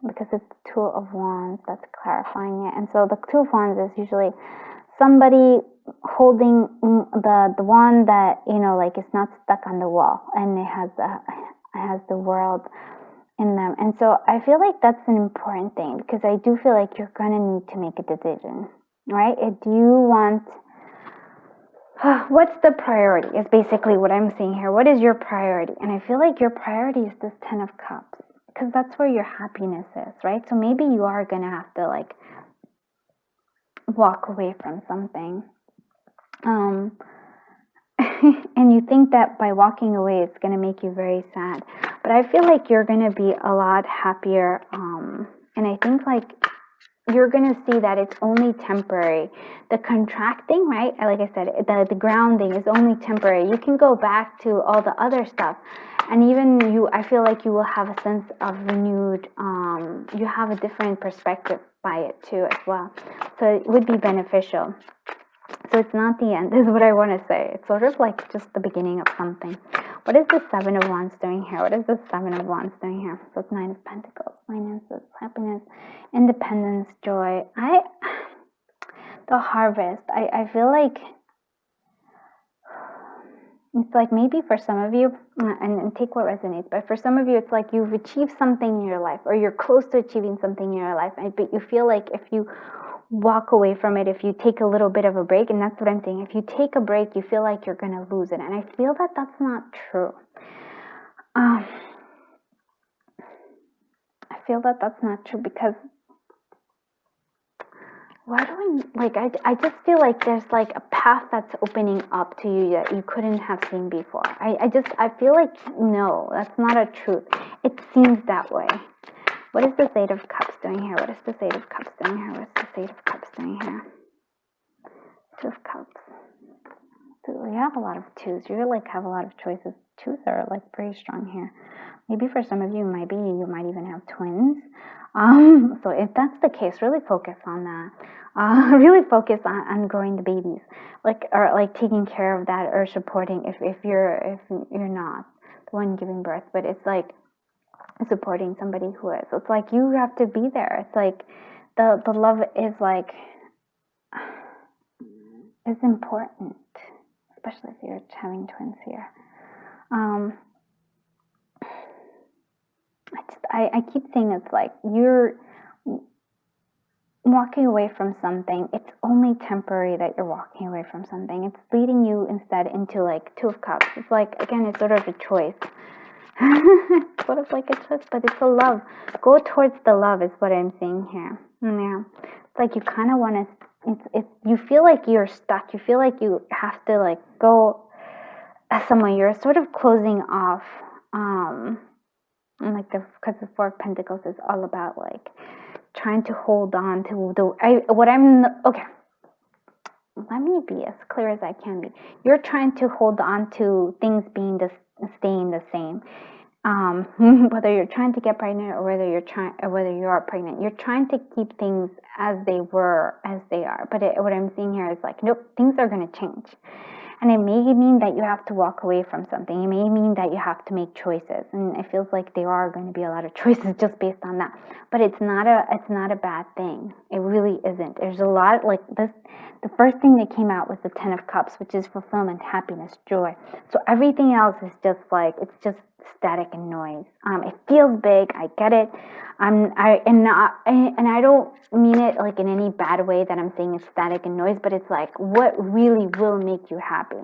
Because it's the Two of Wands that's clarifying it. And so the Two of Wands is usually somebody holding the wand that, you know, like, it's not stuck on the wall, and it has the world in them. And so I feel like that's an important thing, because I do feel like you're going to need to make a decision, right? Do you want... what's the priority is basically what I'm seeing here. What is your priority? And I feel like your priority is this Ten of Cups, because that's where your happiness is, right? So maybe you are going to have to, like, walk away from something. And you think that by walking away, it's going to make you very sad. But I feel like you're going to be a lot happier. And I think, like, you're going to see that it's only temporary. The contracting, right? Like I said, the grounding is only temporary. You can go back to all the other stuff. And even I feel like you will have a sense of renewed, you have a different perspective by it too as well. So it would be beneficial. So it's not the end, is what I want to say. It's sort of like just the beginning of something. What is the Seven of Wands doing here? What is the Seven of Wands doing here? So it's Nine of Pentacles, finances, happiness, independence, joy. The Harvest. I feel like it's like, maybe for some of you, and take what resonates, but for some of you, it's like you've achieved something in your life, or you're close to achieving something in your life, but you feel like if you walk away from it, if you take a little bit of a break, and that's what I'm saying, if you take a break, you feel like you're going to lose it. And I feel that that's not true. I feel that that's not true, because I just feel like there's, like, a path that's opening up to you that you couldn't have seen before. I feel like, no, that's not a truth. It seems that way. What is the Eight of Cups doing here? What is the Eight of Cups doing here? What is the Eight of Cups doing here? Two of Cups. So you have a lot of twos. You, like, have a lot of choices. Twos are, like, very strong here. Maybe for some of you, you might even have twins. So if that's the case, really focus on that. Really focus on growing the babies, or taking care of that, or supporting if you're not the one giving birth, but it's like supporting somebody who is. So it's like you have to be there. It's like the love is, like, is important, especially if you're having twins here. I keep saying it's like you're walking away from something. It's only temporary that you're walking away from something. It's leading you instead into, like, Two of Cups. It's like, again, it's sort of a choice. It's sort of like a choice, but it's a love. Go towards the love is what I'm seeing here. Yeah. It's like you kind of want to, you feel like you're stuck. You feel like you have to, like, go somewhere. You're sort of closing off, because the Four of Pentacles is all about, like, trying to hold on to okay, let me be as clear as I can be. You're trying to hold on to things staying the same. Whether you're trying to get pregnant or whether you are pregnant, you're trying to keep things as they were, as they are. But what I'm seeing here is, like, nope, things are going to change. And it may mean that you have to walk away from something. It may mean that you have to make choices. And it feels like there are going to be a lot of choices just based on that. But it's not a bad thing. It really isn't. There's a lot, like this. The first thing that came out was the Ten of Cups, which is fulfillment, happiness, joy. So everything else is just like, it's just static and noise. It feels big. I get it. And I don't mean it like in any bad way that I'm saying it's static and noise, but it's like what really will make you happy.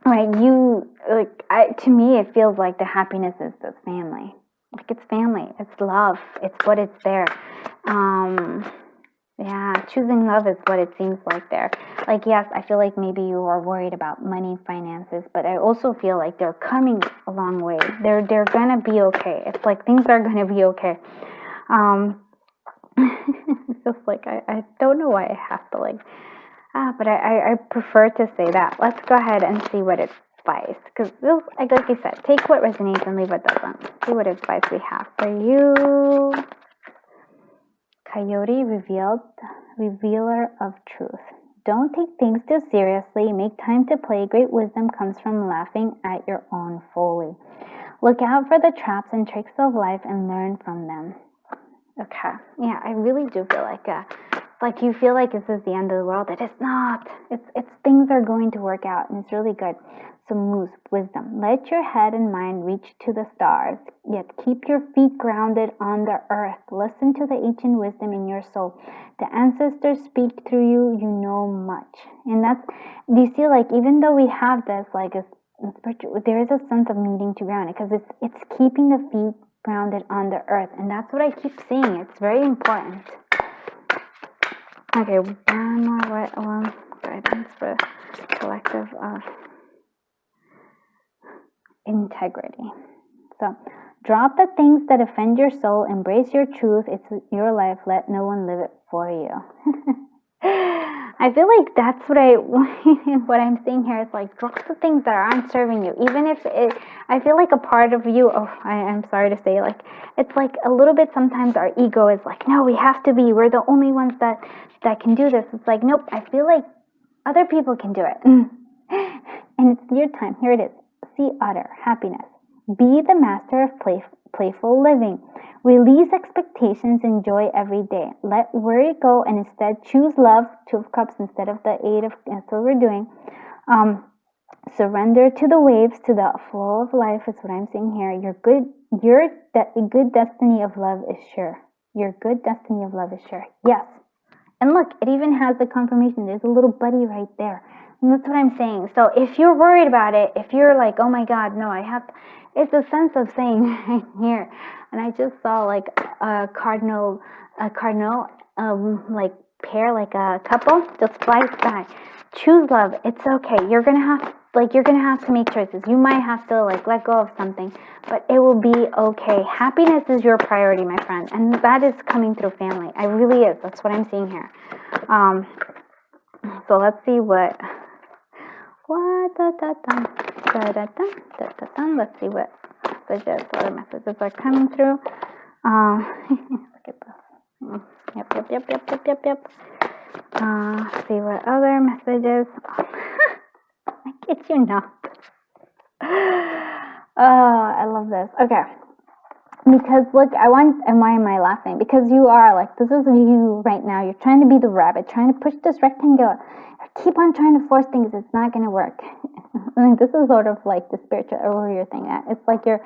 Right? To me, it feels like the happiness is the family. Like it's family. It's love. It's what it's there. Yeah, choosing love is what it seems like there. Like, yes, I feel like maybe you are worried about money, finances, but I also feel like they're coming a long way. They're gonna be okay. It's like things are gonna be okay. It's just like I don't know why I have to but I prefer to say that. Let's go ahead and see what advice, because like I said, take what resonates and leave what doesn't. See what advice we have for you. Coyote revealer of truth. Don't take things too seriously. Make time to play. Great wisdom comes from laughing at your own folly. Look out for the traps and tricks of life and learn from them. Okay. Yeah, I really do feel like you feel like this is the end of the world. It is not. It's things are going to work out, and it's really good. So moose, wisdom. Let your head and mind reach to the stars, yet keep your feet grounded on the earth. Listen to the ancient wisdom in your soul. The ancestors speak through you. You know much. And do you see, like, even though we have this, like, there is a sense of needing to ground it, because it's keeping the feet grounded on the earth. And that's what I keep saying. It's very important. Okay, one more guidance for collective integrity. So, drop the things that offend your soul. Embrace your truth. It's your life. Let no one live it for you. I feel like that's what what I'm saying here is like, drop the things that aren't serving you. Even if I feel like a part of you, I'm sorry to say, like, it's like a little bit sometimes our ego is like, no, we're the only ones that can do this. It's like, nope, I feel like other people can do it. And it's your time. Here it is. Sea otter, happiness. Be the master of playful living. Release expectations, enjoy every day. Let worry go and instead choose love, 2 of cups instead of the 8 of, that's what we're doing. Surrender to the waves, to the flow of life is what I'm saying here. Your good destiny of love is sure. Your good destiny of love is sure. Yes. And look, it even has the confirmation. There's a little buddy right there. And that's what I'm saying. So if you're worried about it, if you're like, oh my God, no, it's a sense of saying right here. And I just saw like a cardinal, like pair, like a couple, just flies by. Choose love. It's okay. You're gonna have to make choices. You might have to like let go of something, but it will be okay. Happiness is your priority, my friend, and that is coming through family. It really is. That's what I'm seeing here. So let's see what let's see what other messages are coming through. Look at this. Yep. See what other messages. I kid you not. I love this. Okay. Because look, and why am I laughing? Because you are like, this is you right now. You're trying to be the rabbit, trying to push this rectangle. Keep on trying to force things. It's not going to work. I mean, this is sort of like the spiritual warrior thing. It's like your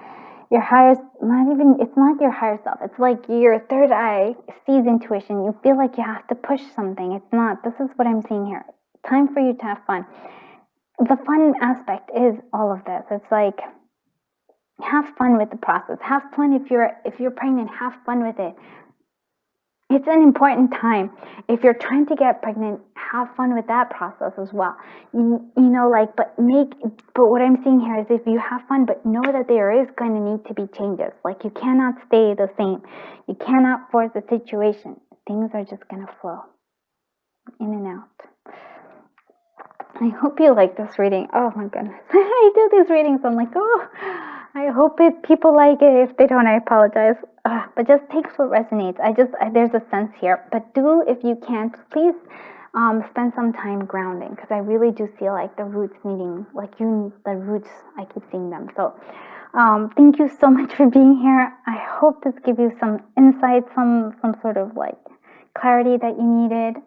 higher, it's not your higher self. It's like your third eye sees intuition. You feel like you have to push something. It's not. This is what I'm seeing here. Time for you to have fun. The fun aspect is all of this. It's like, have fun with the process. Have fun if you're pregnant. Have fun with it. It's an important time. If you're trying to get pregnant, have fun with that process as well. But what I'm seeing here is if you have fun, but know that there is going to need to be changes. Like you cannot stay the same. You cannot force the situation. Things are just going to flow in and out. I hope you like this reading. Oh my goodness. I do these readings. I'm like, I hope people like it. If they don't, I apologize. But just take what resonates. There's a sense here. But do, if you can, please spend some time grounding, because I really do feel like the roots needing, I keep seeing them. So thank you so much for being here. I hope this gives you some insight, some sort of like clarity that you needed.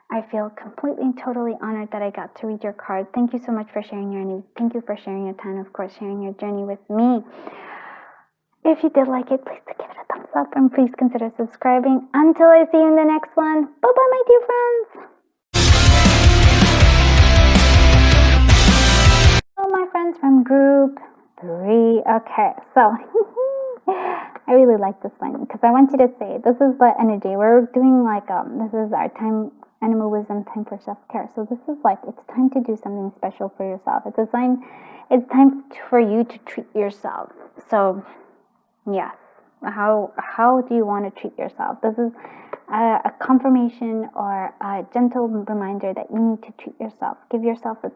I feel completely and totally honored that I got to read your card. Thank you so much for sharing your energy. Thank you for sharing your time, of course, sharing your journey with me. If you did like it, please give it a thumbs up and please consider subscribing. Until I see you in the next one, bye-bye, my dear friends. Hello, my friends from group 3. Okay, so I really like this one because I want you to say, this is the energy. We're doing like, this is our time, animal wisdom time for self-care. So this is like, it's time to do something special for yourself. It's time for you to treat yourself. So yes, how do you want to treat yourself? This is a confirmation or a gentle reminder that you need to treat yourself. Give yourself a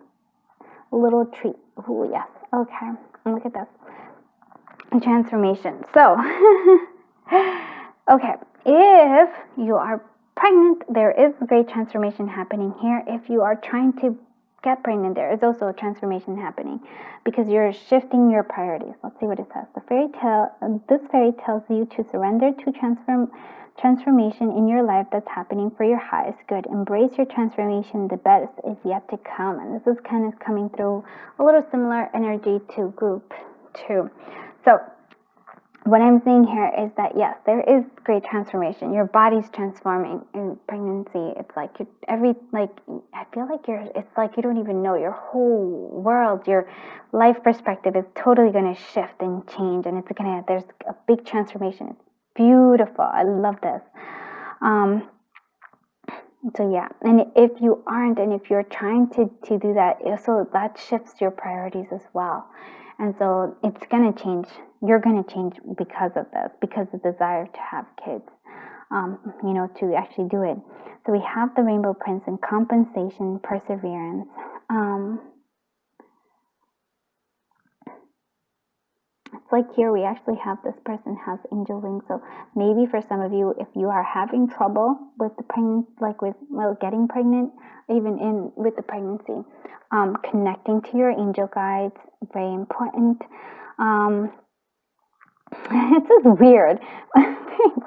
little treat. Ooh, yes. Okay. And look at this. Transformation. So, okay. If you are pregnant, there is great transformation happening here. If you are trying to get pregnant, there is also a transformation happening because you're shifting your priorities. Let's see what it says. This fairy tells you to surrender to transformation in your life that's happening for your highest good. Embrace your transformation. The best is yet to come. And this is kind of coming through a little similar energy to group 2. So what I'm saying here is that yes, there is great transformation. Your body's transforming in pregnancy. It's like I feel like it's like you don't even know. Your whole world, your life perspective is totally going to shift and change, and there's a big transformation. It's beautiful. I love this. So yeah, and if you aren't, and if you're trying to do that, so that shifts your priorities as well. And so it's going to change. You're going to change because of this, because of the desire to have kids, to actually do it. So we have the Rainbow Prince and compensation, perseverance. It's like here we actually have this person has angel wings. So maybe for some of you, if you are having trouble with the getting pregnant, even with the pregnancy, connecting to your angel guides, very important. It's just weird, very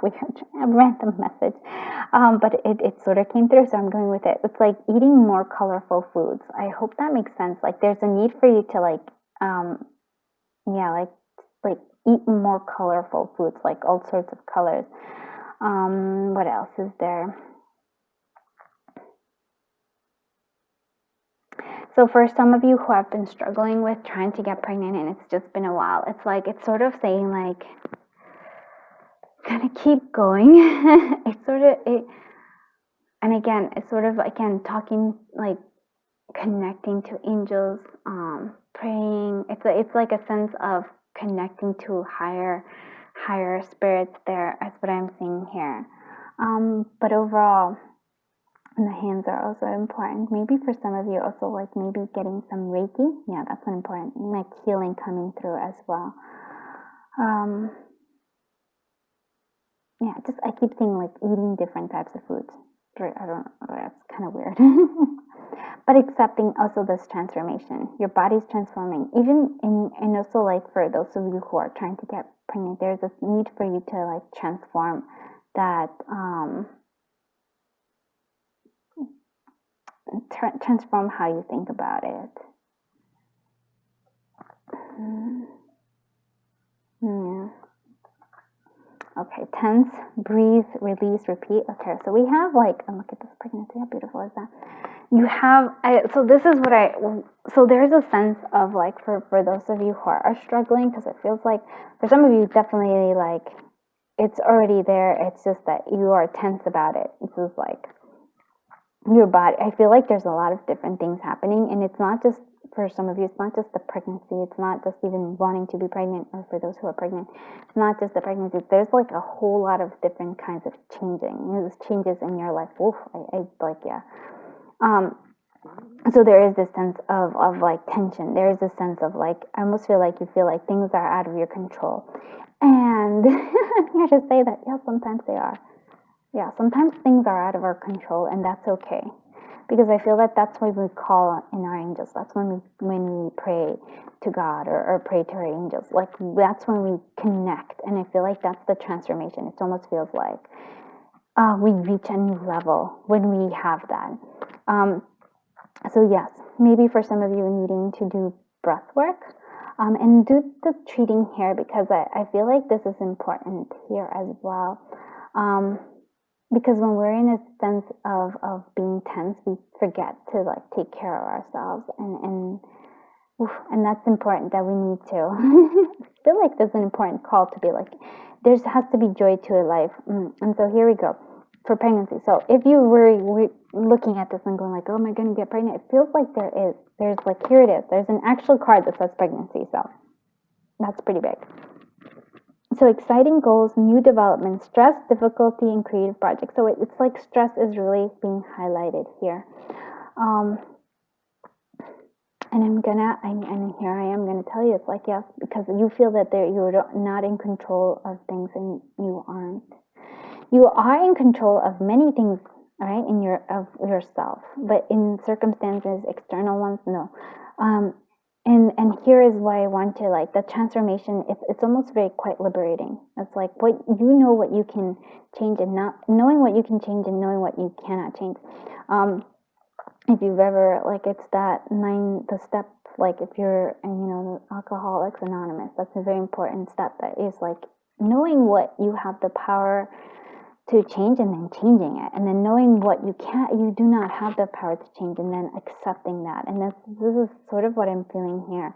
weird, a random message, but it sort of came through, so I'm going with it. It's like eating more colorful foods. I hope that makes sense. Like there's a need for you to eat more colorful foods, like all sorts of colors. What else is there? So for some of you who have been struggling with trying to get pregnant and it's just been a while, it's sort of saying like, kind of keep going. And again, it's sort of, talking, like connecting to angels, praying. It's like a sense of connecting to higher spirits there. That's what I'm seeing here. But overall, and the hands are also important. Maybe for some of you also, like maybe getting some Reiki. Yeah, that's an important, like healing coming through as well. Yeah, I keep seeing like eating different types of foods. I don't know, that's kind of weird. But accepting also this transformation. Your body's transforming. And also like for those of you who are trying to get pregnant, there's a need for you to like transform that, transform how you think about it. Yeah. Okay, tense, breathe, release, repeat. Okay, so we have like, look at this pregnancy, how beautiful is that? You have, so this is what so there's a sense of like, for those of you who are struggling, because it feels like, for some of you, definitely like, it's already there, it's just that you are tense about it. This is like, your body, I feel like there's a lot of different things happening, and it's not just, for some of you, it's not just the pregnancy, it's not just even wanting to be pregnant, or for those who are pregnant, it's not just the pregnancy, there's like a whole lot of different kinds of changing. There's changes in your life. Oof, so there is this sense of like tension. There is this sense of like, I almost feel like you feel like things are out of your control. And I'm here to say that, yeah, sometimes they are. Yeah, sometimes things are out of our control, and that's okay. Because I feel that that's why we call in our angels. That's when we pray to God or pray to our angels. Like, that's when we connect. And I feel like that's the transformation. It almost feels like we reach a new level when we have that. So yes, maybe for some of you needing to do breath work, and do the treating here, because I feel like this is important here as well. Because when we're in a sense of being tense, we forget to like take care of ourselves, and that's important that we need to. I feel like there's an important call to be like, there has to be joy to a life. And so here we go for pregnancy. So if you were looking at this and going like, oh, am I going to get pregnant? It feels like there's like, here it is. There's an actual card that says pregnancy. So that's pretty big. So exciting goals, new development, stress, difficulty, and creative projects. So it's like stress is really being highlighted here. And here I am gonna tell you, it's like, yes, because you feel that you're not in control of things, and you aren't. You are in control of many things, right? Of yourself, but in circumstances, external ones, no. And here is why I want to, like, the transformation, it's almost very quite liberating. It's like what you can change, and not knowing what you can change and knowing what you cannot change. If you've ever, like, it's the step, like if you're, Alcoholics Anonymous, that's a very important step, that is like knowing what you have the power to change and then changing it, and then knowing what you do not have the power to change, and then accepting that. And this is sort of what I'm feeling here,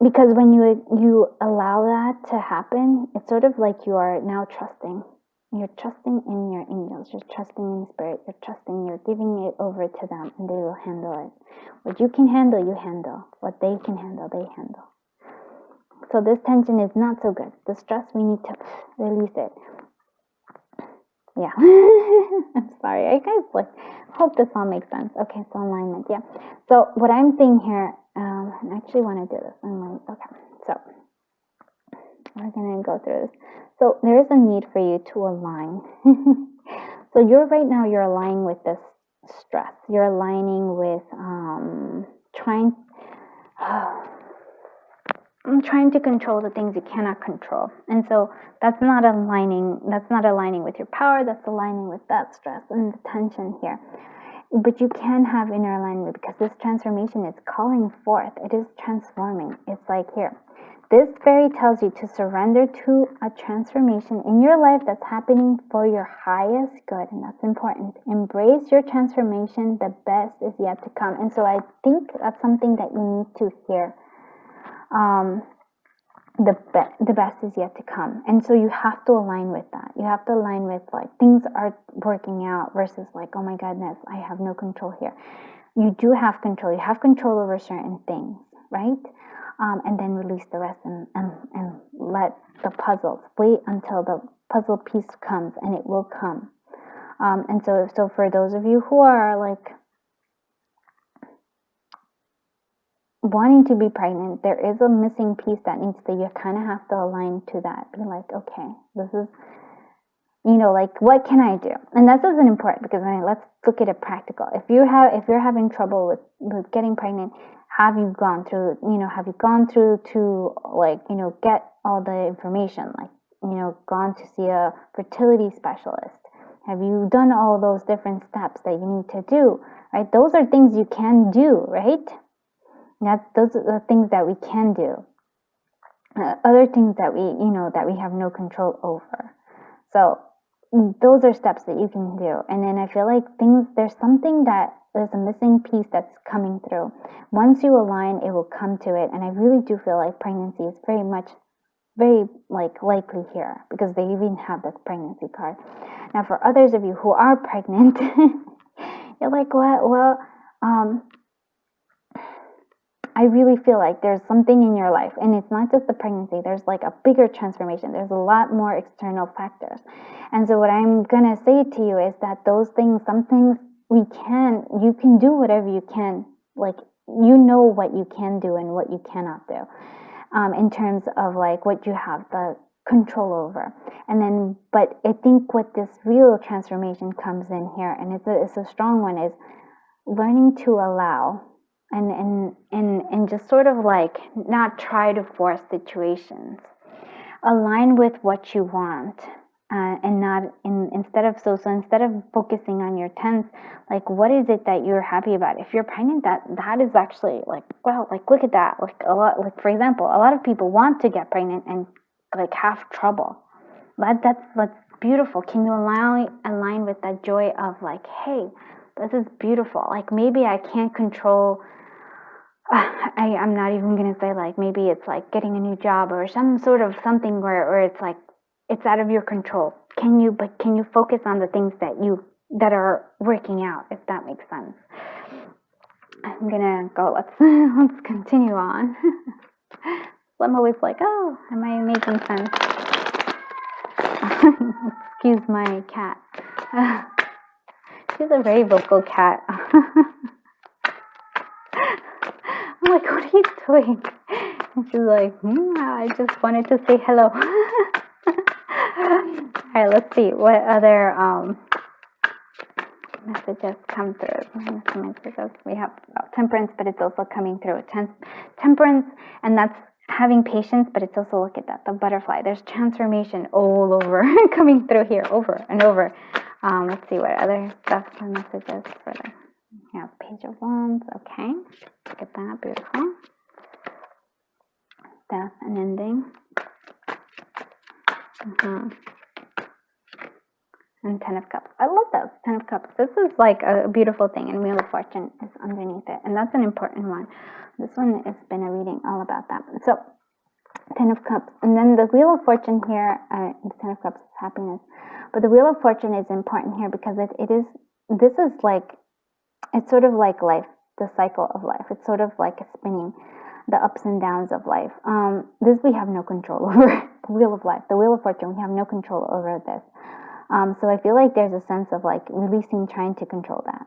because when you allow that to happen, it's sort of like you are now trusting. You're trusting in your angels, you're trusting in spirit, you're giving it over to them, and they will handle it. What you can handle, you handle. What they can handle, they handle. So this tension is not so good. The stress, we need to release it. Yeah. I'm sorry. I guys hope this all makes sense. Okay, so alignment, yeah. So what I'm saying here, I actually want to do this. Okay, so we're going to go through this. So there is a need for you to align. So you're aligning with this stress. You're aligning with trying to control the things you cannot control. And so that's not aligning with your power, that's aligning with that stress and the tension here. But you can have inner alignment, because this transformation is calling forth. It is transforming. It's like here. This fairy tells you to surrender to a transformation in your life that's happening for your highest good, and that's important. Embrace your transformation. The best is yet to come. And so I think that's something that you need to hear. The best is yet to come. And so you have to align with that. You have to align with, like, things are working out versus like, oh my goodness, I have no control here. You do have control. You have control over certain things, right? And then release the rest, and let the puzzles wait until the puzzle piece comes, and it will come. And so for those of you who are like wanting to be pregnant, there is a missing piece that you kind of have to align to that. Be like, okay, this is, like, what can I do? And this isn't important, because let's look at it practical. If you're having trouble with getting pregnant, have you gone through to, like, get all the information, like, gone to see a fertility specialist? Have you done all those different steps that you need to do, right? Those are things you can do, right? Those are the things that we can do. Other things that we have no control over. So those are steps that you can do. And then I feel like there's something that there's a missing piece that's coming through. Once you align, it will come to it. And I really do feel like pregnancy is very likely here, because they even have this pregnancy card. Now, for others of you who are pregnant, you're like, what? Well, I really feel like there's something in your life, and it's not just the pregnancy. There's like a bigger transformation. There's a lot more external factors. And so what I'm going to say to you is that those things, some things you can do whatever you can, like, what you can do and what you cannot do, in terms of like what you have the control over. And then, but I think what this real transformation comes in here, and it's a strong one, is learning to allow and just sort of like not try to force situations. Align with what you want, and not instead of focusing on your tens, like what is it that you're happy about? If you're pregnant, that is actually like, well, like look at that, like a lot, like for example, a lot of people want to get pregnant and like have trouble, but that's beautiful. Can you align with that joy of like, hey, this is beautiful. Like maybe I can't control. I'm not even gonna say like maybe it's like getting a new job or some sort of something where it's like it's out of your control. Can you focus on the things that are working out, if that makes sense? I'm gonna go. Let's continue on. I'm always like, oh, am I making sense? Excuse my cat. She's a very vocal cat. I'm like, what are you doing? And she's like, I just wanted to say hello. All right, let's see what other messages come through. We have temperance, but it's also coming through. Temperance, and that's having patience, but it's also, look at that, the butterfly. There's transformation all over coming through here, over and over. Let's see what other stuff and messages for them. Yeah, Page of Wands. Okay, look at that, beautiful. Death and ending. And Ten of Cups. I love those, Ten of Cups. This is like a beautiful thing, and Wheel of Fortune is underneath it, and that's an important one. This one has been a reading all about that. So, Ten of Cups, and then the Wheel of Fortune here, the Ten of Cups is happiness, but the Wheel of Fortune is important here because this is like, it's sort of like life, the cycle of life. It's sort of like a spinning, the ups and downs of life. This we have no control over. The Wheel of Life, the Wheel of Fortune, we have no control over this. So I feel like there's a sense of like releasing, trying to control that.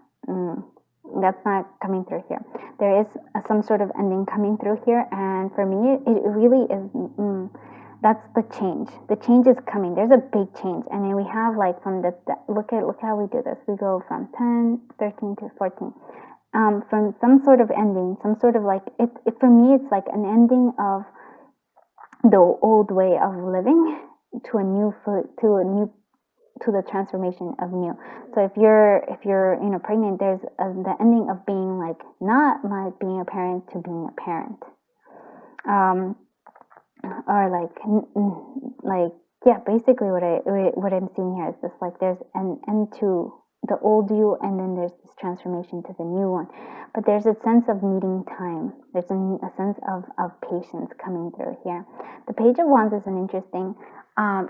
That's not coming through here. There is some sort of ending coming through here, and for me, it really is. That's the change. The change is coming. There's a big change, and then we have like from the look how we do this. We go from 10, 13 to 14. From some sort of ending, some sort of like it for me, it's like an ending of the old way of living to the transformation of new. So if you're pregnant, there's the ending of being like not like being a parent to being a parent, or like yeah, basically what I'm seeing here is this, like there's an end to the old you, and then there's this transformation to the new one. But there's a sense of needing time. There's a sense of patience coming through here. The Page of Wands is an interesting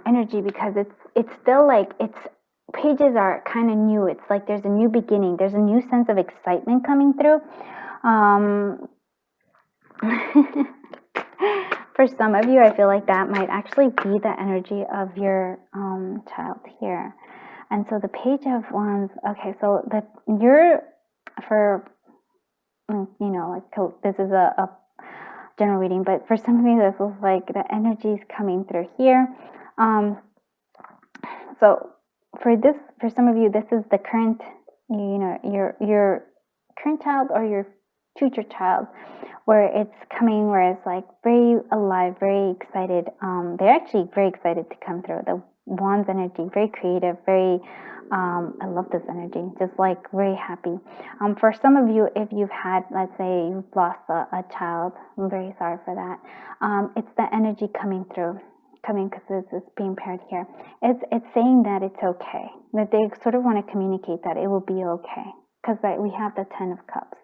energy because it's still like pages are kind of new. It's like there's a new beginning. There's a new sense of excitement coming through. For some of you, I feel like that might actually be the energy of your child here. And so the Page of Wands, okay, so this is a general reading, but for some of you, this is like the energies coming through here. So for some of you, this is the current, your current child or your future child, where it's coming, where it's like very alive, very excited. They're actually very excited to come through. The Wands energy, very creative, very, I love this energy, just like very happy. For some of you, if you've had, let's say you've lost a child, I'm very sorry for that. It's the energy coming because it's being paired here. It's saying that it's okay, that they sort of want to communicate that it will be okay, because we have the Ten of Cups.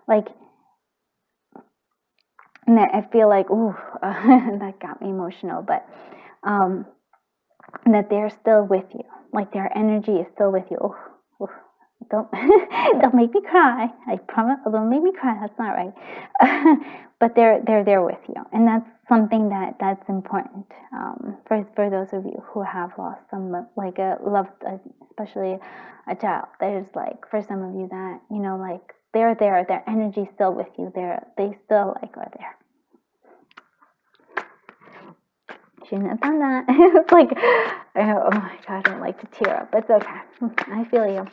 Like, and I feel like, ooh, that got me emotional, but that they're still with you, like their energy is still with you. Ooh, don't make me cry. I promise, don't make me cry. That's not right. But they're there with you, and that's something that's important for those of you who have lost someone, like a loved, especially a child. There's like, for some of you that like they're there. Their energy's still with you. They still like are there. Shouldn't have done that. It's like, oh my God, I don't like to tear up. It's okay. I feel you.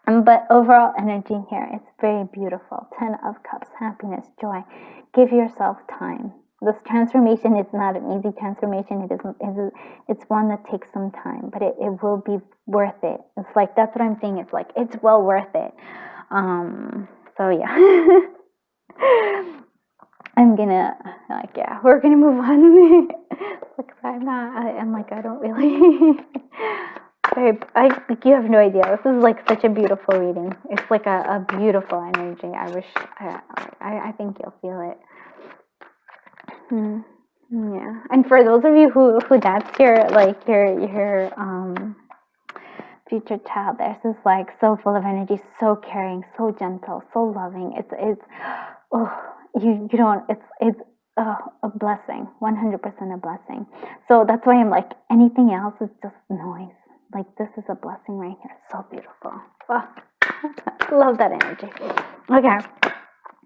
But overall energy here, it's very beautiful. 10 of Cups, happiness, joy. Give yourself time. This transformation is not an easy transformation. It's one that takes some time, but it will be worth it. It's like, that's what I'm saying. It's like, it's well worth it. So yeah. I'm gonna, like, yeah, we're gonna move on. Like, I'm like, I don't really. Babe, you have no idea. This is like such a beautiful reading. It's like a beautiful energy. I think you'll feel it. Yeah. And for those of you who that's your future child, theirs is like so full of energy, so caring, so gentle, so loving. It's you don't, it's a blessing, 100% a blessing. So that's why I'm like, anything else is just noise. Like, this is a blessing right here. So beautiful. Oh, love that energy. Okay.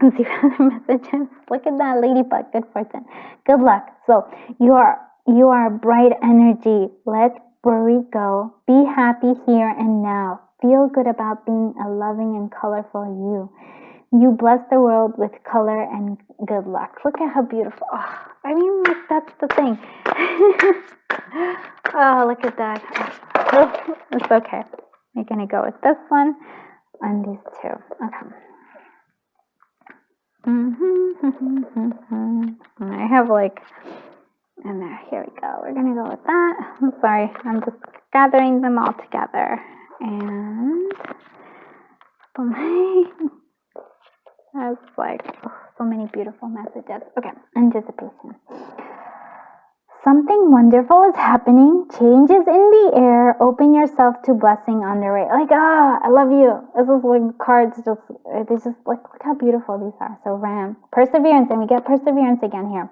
Let's see other messages. Look at that, ladybug. Good fortune. Good luck. So you are bright energy. Let worry go. Be happy here and now. Feel good about being a loving and colorful you. You bless the world with color and good luck. Look at how beautiful. Oh, I mean, like, that's the thing. Oh, look at that. Oh, it's okay. We're going to go with this one and these two. Okay. I have like, and there, here we go. We're going to go with that. I'm sorry. I'm just gathering them all together. And that's like, so many beautiful messages. Okay, anticipation. Something wonderful is happening. Changes in the air. Open yourself to blessing on the way. Like, I love you. This is like cards. They just like, look how beautiful these are. So Ram, perseverance, and we get perseverance again here.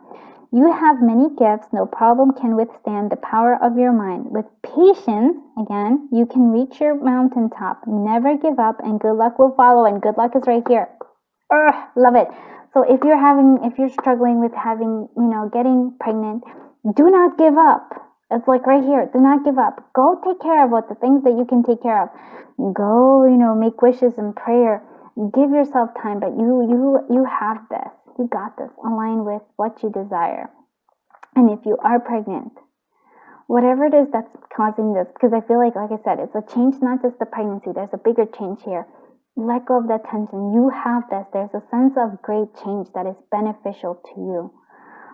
You have many gifts. No problem can withstand the power of your mind. With patience, again, you can reach your mountaintop. Never give up, and good luck will follow. And good luck is right here. Love it. So if you're struggling with getting pregnant, do not give up. It's like right here. Do not give up. Go take care of the things that you can take care of. Go, make wishes and prayer. Give yourself time, but you have this. You got this. Align with what you desire. And if you are pregnant, whatever it is that's causing this, because I feel like I said, it's a change, not just the pregnancy. There's a bigger change here. Let go of that tension. You have this. There's a sense of great change that is beneficial to you.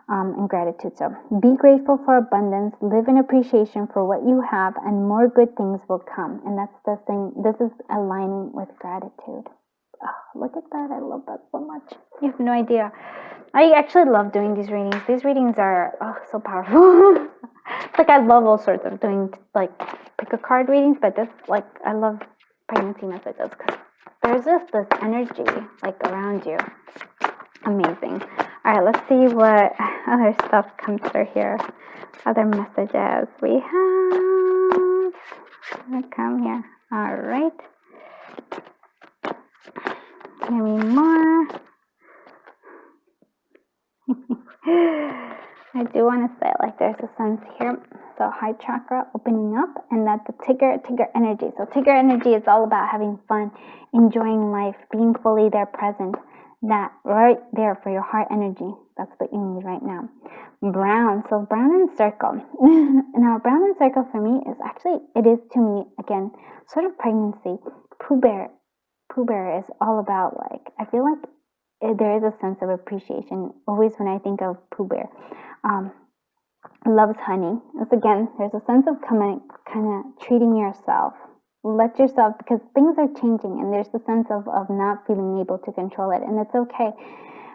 And gratitude. So be grateful for abundance, live in appreciation for what you have, and more good things will come. And that's the thing. This is aligning with gratitude. Oh, look at that. I love that so much. You have no idea. I actually love doing these readings. These readings are so powerful. It's like I love all sorts of doing like pick a card readings, but this, like, I love pregnancy messages because there's just this energy like around you. Amazing. All right, let's see what other stuff comes through here. Other messages we have. Come here. All right. Give me more. I do want to say, like, there's a sense here. So heart chakra opening up, and that's the Tigger energy. So Tigger energy is all about having fun, enjoying life, being fully there, present. That right there for your heart energy. That's what you need right now. Brown. So brown and circle. Now brown and circle for me is actually, it is to me, again, sort of pregnancy. Pooh Bear is all about, like, I feel like there is a sense of appreciation always when I think of Pooh Bear. Loves honey. It's, again, there's a sense of kind of treating yourself. Let yourself, because things are changing, and there's the sense of not feeling able to control it, and it's okay,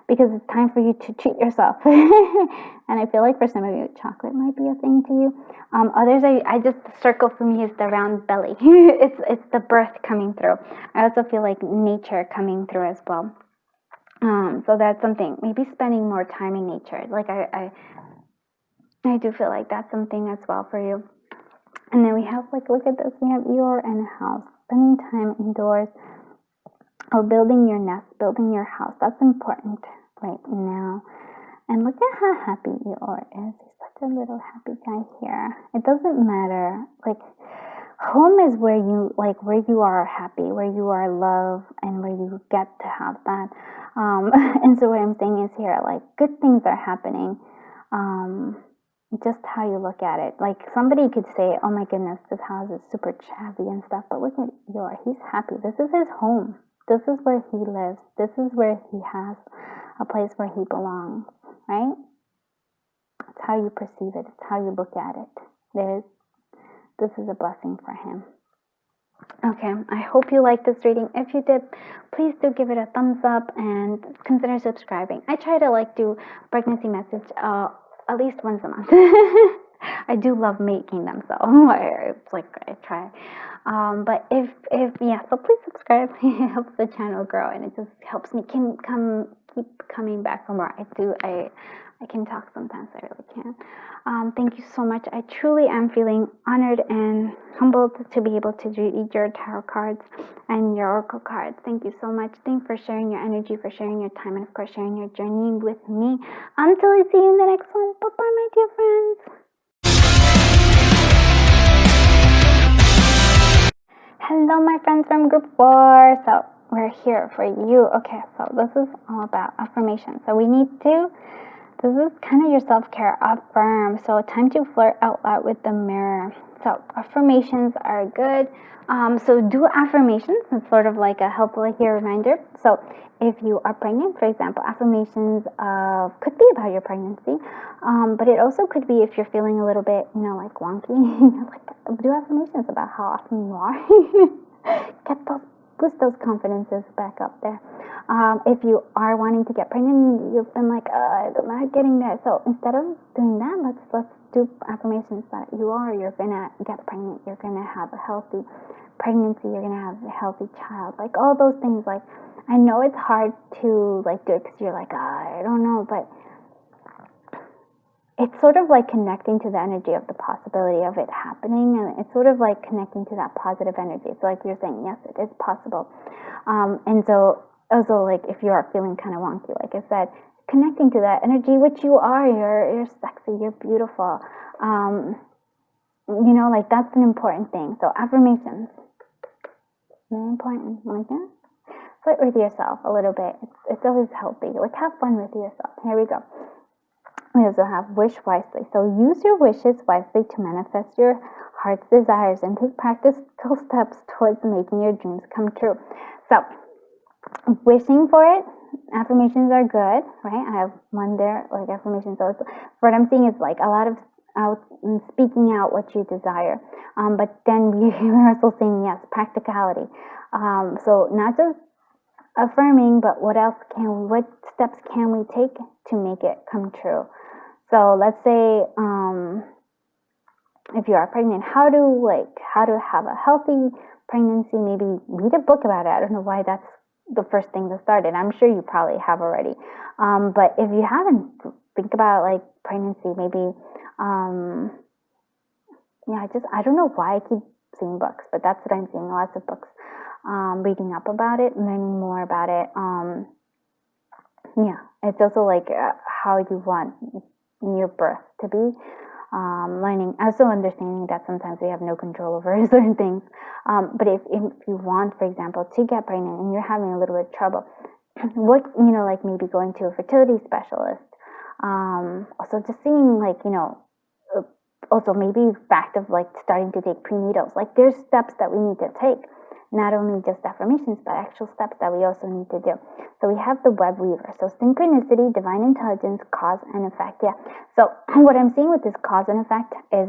because it's time for you to treat yourself. And I feel like for some of you, chocolate might be a thing to you. Others, I just, the circle for me is the round belly. It's the birth coming through. I also feel like nature coming through as well. So that's something, maybe spending more time in nature. Like I do feel like that's something as well for you. And then we have, like, look at this, we have you're in a house, spending time indoors, or building your nest, building your house. That's important right now. And look at how happy Eeyore is. He's such a little happy guy here. It doesn't matter. Like, home is where you are happy, where you are loved, and where you get to have that. And so what I'm saying is here, like, good things are happening. Just how you look at it. Like, somebody could say, oh my goodness, this house is super shabby and stuff, but look at he's happy. This is his home. This is where he lives. This is where he has a place where he belongs, right? It's how you perceive it. It's how you look at it. This is a blessing for him. Okay, I hope you liked this reading. If you did, please do give it a thumbs up and consider subscribing. I try to do pregnancy message at least once a month. I do love making them, so it's like I try. But if so please subscribe. It helps the channel grow, and it just helps me keep coming back for more. I can talk sometimes. I really can. Thank you so much. I truly am feeling honored and humbled to be able to read your tarot cards and your oracle cards. Thank you so much. Thanks for sharing your energy, for sharing your time, and of course sharing your journey with me. Until I see you in the next one. Bye-bye, my dear friends. Hello, my friends from group 4. So we're here for you. Okay, so this is all about affirmation. So this is kind of your self-care. Affirm. So time to flirt out loud with the mirror. So affirmations are good. So do affirmations. It's sort of like a helpful reminder. So if you are pregnant, for example, affirmations could be about your pregnancy. But it also could be if you're feeling a little bit, wonky. Do affirmations about how awesome you are. Boost those confidences back up there. If you are wanting to get pregnant, you've been like, I'm not getting there. So instead of doing that, let's do affirmations that you're gonna get pregnant. You're gonna have a healthy pregnancy. You're gonna have a healthy child. Like all those things. Like, I know it's hard to do it because you're like, I don't know, but it's sort of like connecting to the energy of the possibility of it happening, and it's sort of like connecting to that positive energy. So like you're saying, yes, it is possible. And so also, like, if you are feeling kind of wonky, like I said, connecting to that energy, which you are, you're sexy, you're beautiful. That's an important thing. So affirmations, very important. Like that. Flirt with yourself a little bit. It's always healthy. Like, have fun with yourself. Here we go. We also have wish wisely. So use your wishes wisely to manifest your heart's desires and take practical steps towards making your dreams come true. So wishing for it, affirmations are good, right? I have one there, like affirmations. So what I'm seeing is like a lot of speaking out what you desire. But then you're also saying yes, practicality. So not just affirming, but what steps can we take to make it come true? So let's say if you are pregnant, how to have a healthy pregnancy. Maybe read a book about it. I don't know why that's the first thing that started. I'm sure you probably have already. But if you haven't, think about pregnancy. Maybe I don't know why I keep seeing books, but that's what I'm seeing. Lots of books. Reading up about it, learning more about it. It's also how you want your birth to be. Learning, also understanding that sometimes we have no control over certain things. But if you want, for example, to get pregnant and you're having a little bit of trouble, maybe going to a fertility specialist. Also just seeing also maybe fact of starting to take prenatals. There's steps that we need to take. Not only just affirmations, but actual steps that we also need to do. So we have the web weaver. So synchronicity, divine intelligence, cause and effect. Yeah. So what I'm seeing with this cause and effect is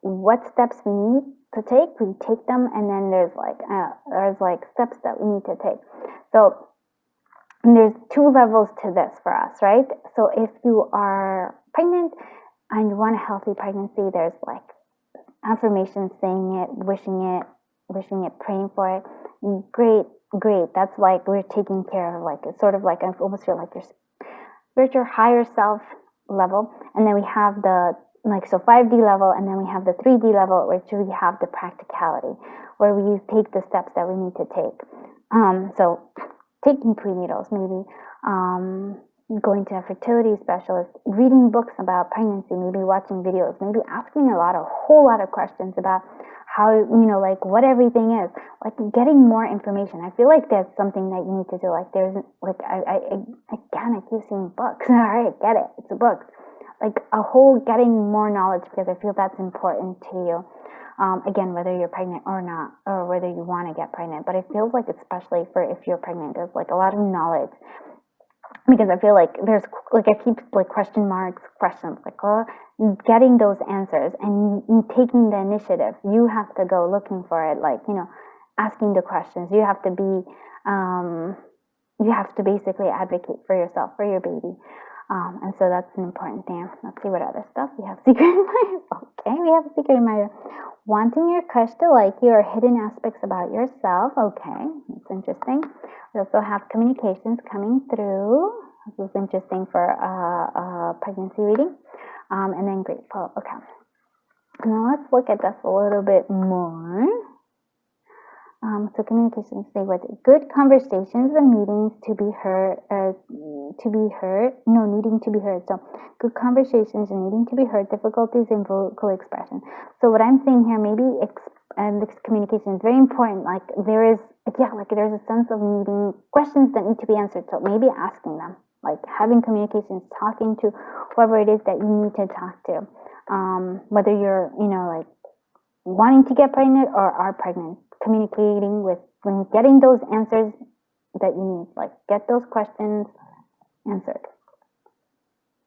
what steps we need to take, we take them, and then there's steps that we need to take. So there's two levels to this for us, right? So if you are pregnant and you want a healthy pregnancy, there's affirmations, saying it, wishing it, praying for it. Great. That's we're taking care of, it's sort of I almost feel like your spiritual higher self level. And then we have the 5D level, and then we have the 3D level, which we have the practicality, where we take the steps that we need to take. So taking prenatals, maybe going to a fertility specialist, reading books about pregnancy, maybe watching videos, maybe asking a whole lot of questions about how, like what everything is, like getting more information. I feel like that's something that you need to do. Like there's, like, I keep seeing books. All right, get it. It's a book. Like a whole getting more knowledge, because I feel that's important to you. Again, whether you're pregnant or not, or whether you want to get pregnant, but it feels like, especially for if you're pregnant, there's like a lot of knowledge, because I feel like there's, like, I keep like question marks, questions, like, getting those answers and taking the initiative. You have to go looking for it, like, asking the questions. You have to be, you have to basically advocate for yourself, for your baby. And so that's an important thing. Let's see what other stuff we have. Secret admirer. Okay, we have a secret admirer. Wanting your crush to like you, or hidden aspects about yourself. Okay, that's interesting. We also have communications coming through. This is interesting for pregnancy reading. And then grateful. Okay. Now let's look at this a little bit more. So communications say what? Good conversations and meetings to be heard, needing to be heard. So good conversations and needing to be heard, difficulties in vocal expression. So what I'm saying here, maybe this communication is very important. Like there's a sense of needing questions that need to be answered. So maybe asking them, like having communications, talking to whoever it is that you need to talk to. Whether you're, like wanting to get pregnant or are pregnant, communicating with, when getting those answers that you need, like get those questions answered.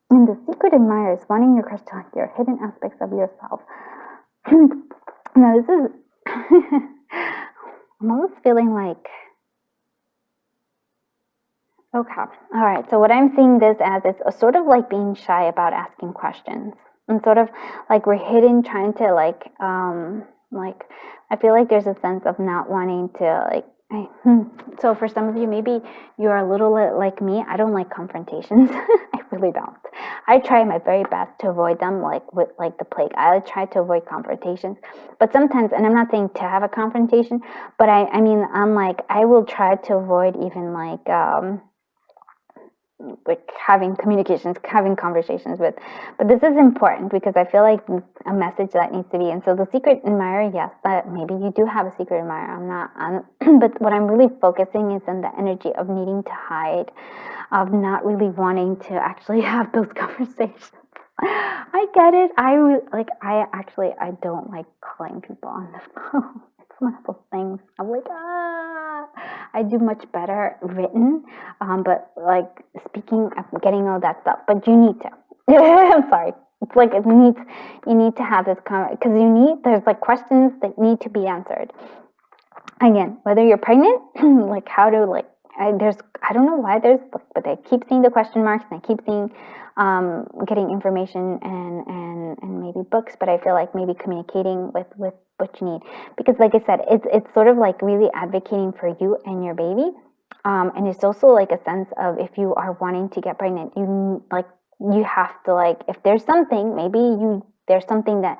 And the secret admirer is wanting your crush to like your hidden aspects of yourself. Now this is, I'm almost feeling like, okay, all right. So what I'm seeing this as is a sort of like being shy about asking questions, and sort of like we're hidden, trying to like I feel like there's a sense of not wanting to like. So for some of you, maybe you're a little like me. I don't like confrontations. I really don't. I try my very best to avoid them, like with like the plague. I try to avoid confrontations, but sometimes, and I'm not saying to have a confrontation, but I mean, I'm like, I will try to avoid even like having communications, having conversations with. But this is important because I feel like a message that needs to be. And so the secret admirer, yes, that maybe you do have a secret admirer. But what I'm really focusing is on the energy of needing to hide, of not really wanting to actually have those conversations. I get it. I don't like calling people on the phone. It's one of those things. I'm like, I do much better written, but like speaking, I'm getting all that stuff. But you need to. I'm sorry. It's like you need to have this because there's like questions that need to be answered. Again, whether you're pregnant, like how to like. I don't know why but I keep seeing the question marks, and I keep seeing getting information and maybe books, but I feel like maybe communicating with what you need, because like I said, it's sort of like really advocating for you and your baby, and it's also like a sense of, if you are wanting to get pregnant, you have to, like, if there's something, there's something that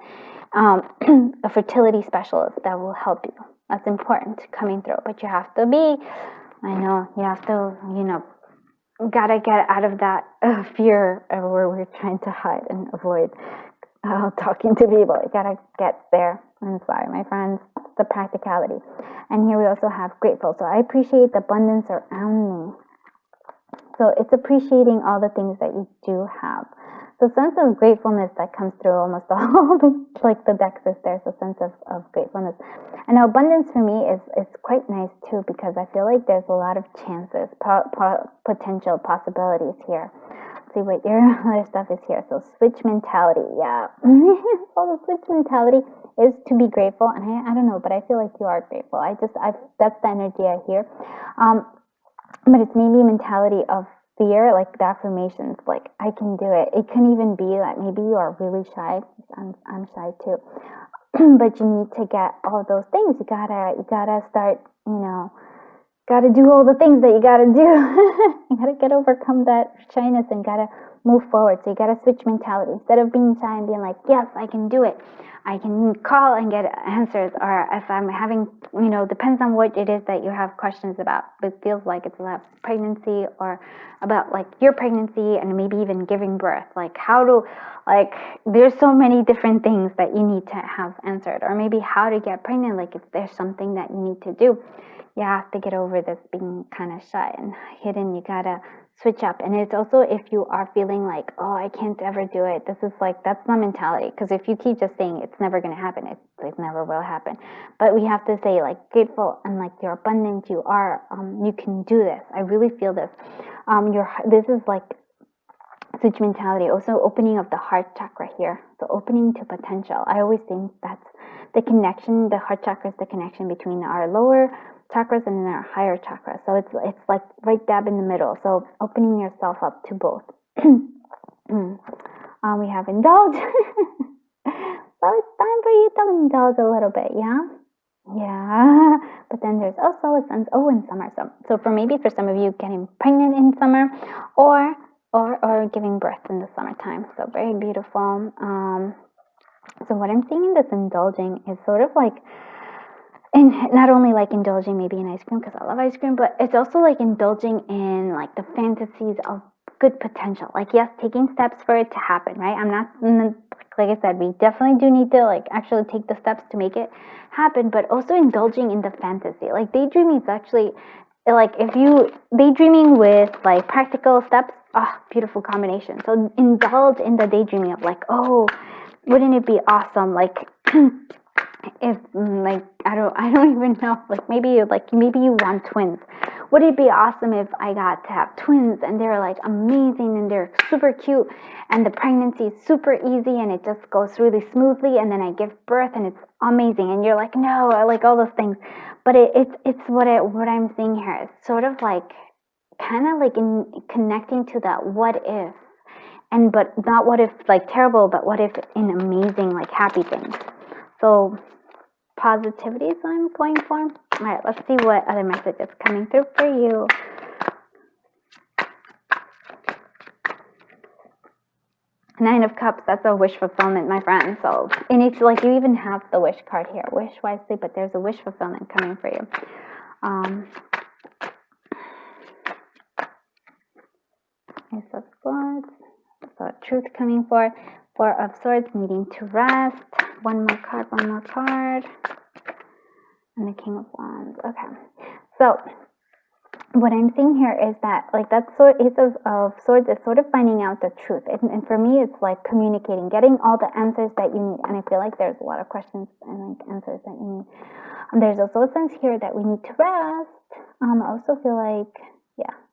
a fertility specialist that will help you. That's important coming through, but you have to be. I know you have to, gotta get out of that fear where we're trying to hide and avoid talking to people. You gotta get there. I'm sorry, my friends, the practicality. And here we also have grateful. So I appreciate the abundance around me. So it's appreciating all the things that you do have. So sense of gratefulness that comes through almost all the decks is there. So sense of gratefulness. And now abundance for me is quite nice too, because I feel like there's a lot of chances, potential possibilities here. Let's see what your other stuff is here. So switch mentality, yeah. So the switch mentality is to be grateful, and I don't know, but I feel like you are grateful. That's the energy I hear. But it's maybe a mentality of fear, like the affirmations, like I can do it. It can even be that maybe you are really shy. I'm shy too. But you need to get all those things. You gotta start, gotta do all the things that you gotta do. You gotta overcome that shyness and gotta move forward. So you gotta switch mentality. Instead of being shy and being like, yes, I can do it, I can call and get answers. Or if I'm having, depends on what it is that you have questions about. It feels like it's about pregnancy or about like your pregnancy and maybe even giving birth. Like there's so many different things that you need to have answered. Or maybe how to get pregnant. Like if there's something that you need to do, you have to get over this being kind of shy and hidden. You gotta switch up. And it's also if you are feeling like, oh, I can't ever do it. This is like, that's not mentality. Because if you keep just saying it's never going to happen, it never will happen. But we have to say like grateful and like you're abundant. You are, you can do this. I really feel this. This is like switch mentality. Also opening of the heart chakra here. So opening to potential. I always think that's the connection. The heart chakra is the connection between our lower chakras and then our higher chakras. So it's like right dab in the middle. So opening yourself up to both. We have indulge. So it's time for you to indulge a little bit, yeah? Yeah. But then there's also a sense, in summer. So for some of you getting pregnant in summer or giving birth in the summertime. So very beautiful. So what I'm seeing in this indulging is sort of like, and not only like indulging maybe in ice cream, because I love ice cream, but it's also like indulging in like the fantasies of good potential. Like, yes, taking steps for it to happen, right? I'm not, like I said, we definitely do need to like actually take the steps to make it happen, but also indulging in the fantasy. Like daydreaming is actually, like if you, daydreaming with like practical steps, beautiful combination. So indulge in the daydreaming of like, oh, wouldn't it be awesome? Like, if like I don't even know, like maybe you want twins. Would it be awesome if I got to have twins and they're like amazing and they're super cute and the pregnancy is super easy and it just goes really smoothly and then I give birth and it's amazing and you're like, no, I like all those things. But it's what I'm seeing here. It's sort of like kind of like in connecting to that what if, and but not what if like terrible, but what if in amazing like happy things. So positivity is what I'm going for. All right, let's see what other message is coming through for you. Nine of Cups, that's a wish fulfillment, my friend. So, and it's like you even have the wish card here. Wish wisely, but there's a wish fulfillment coming for you. Ace of Swords. So truth coming for. Four of Swords, needing to rest. One more card. And the King of Wands. Okay. So what I'm seeing here is that like that Ace of Swords is sort of finding out the truth. And for me, it's like communicating, getting all the answers that you need. And I feel like there's a lot of questions and like answers that you need. There's also a sense here that we need to rest. I also feel like,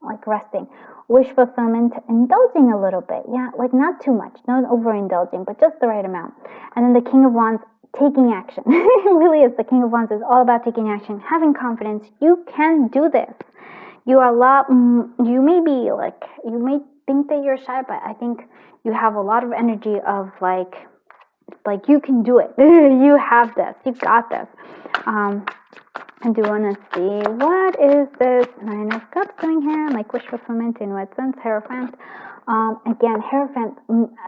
like resting. Wish fulfillment, indulging a little bit. Yeah, like not too much, not overindulging, but just the right amount. And then the King of Wands, taking action. It really is. The King of Wands is all about taking action, having confidence. You can do this. You are you may think that you're shy, but I think you have a lot of energy of like you can do it. You have this. You got this. I do want to see, what is this Nine of Cups doing here? Like wish fulfillment in what sense? Hierophant. Again, Hierophant,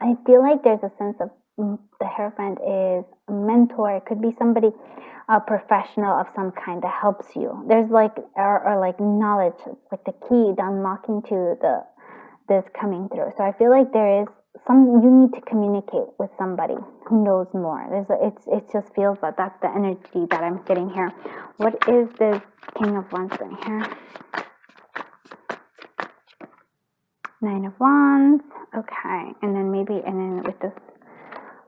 I feel like there's a sense of the Hierophant is a mentor. It could be somebody, a professional of some kind that helps you. There's like, or like knowledge, like the key, the unlocking to this coming through. So I feel like there is you need to communicate with somebody who knows more. It just feels that that's the energy that I'm getting here. What is this King of Wands doing here? Nine of Wands. Okay, and then with this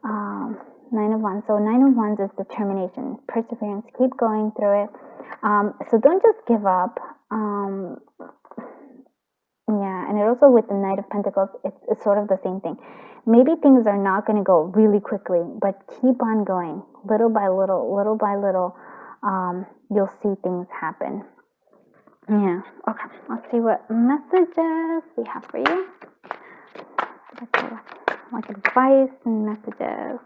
Nine of Wands. So Nine of Wands is determination, perseverance. Keep going through it. So don't just give up. And it also with the Knight of Pentacles, it's sort of the same thing. Maybe things are not going to go really quickly, but keep on going. Little by little, you'll see things happen. Yeah. Okay. Let's see what messages we have for you. Like advice and messages.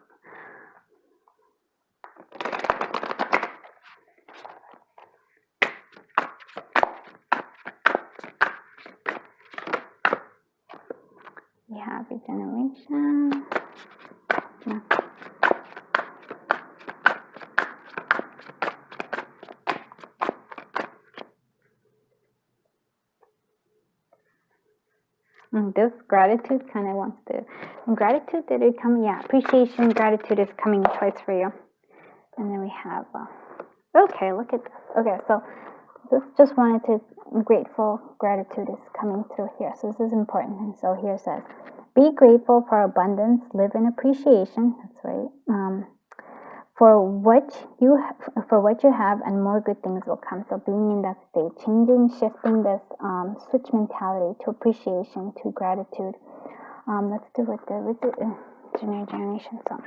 This gratitude kind of wants to. Gratitude, did it come? Yeah, appreciation, gratitude is coming twice for you. And then we have, okay, look at this. Okay, so this just wanted to, grateful, gratitude is coming through here. So this is important. And so here it says, be grateful for abundance, live in appreciation. That's right. For what you have, and more good things will come. So being in that state, changing, shifting this switch mentality to appreciation, to gratitude. Let's do it with the generation song.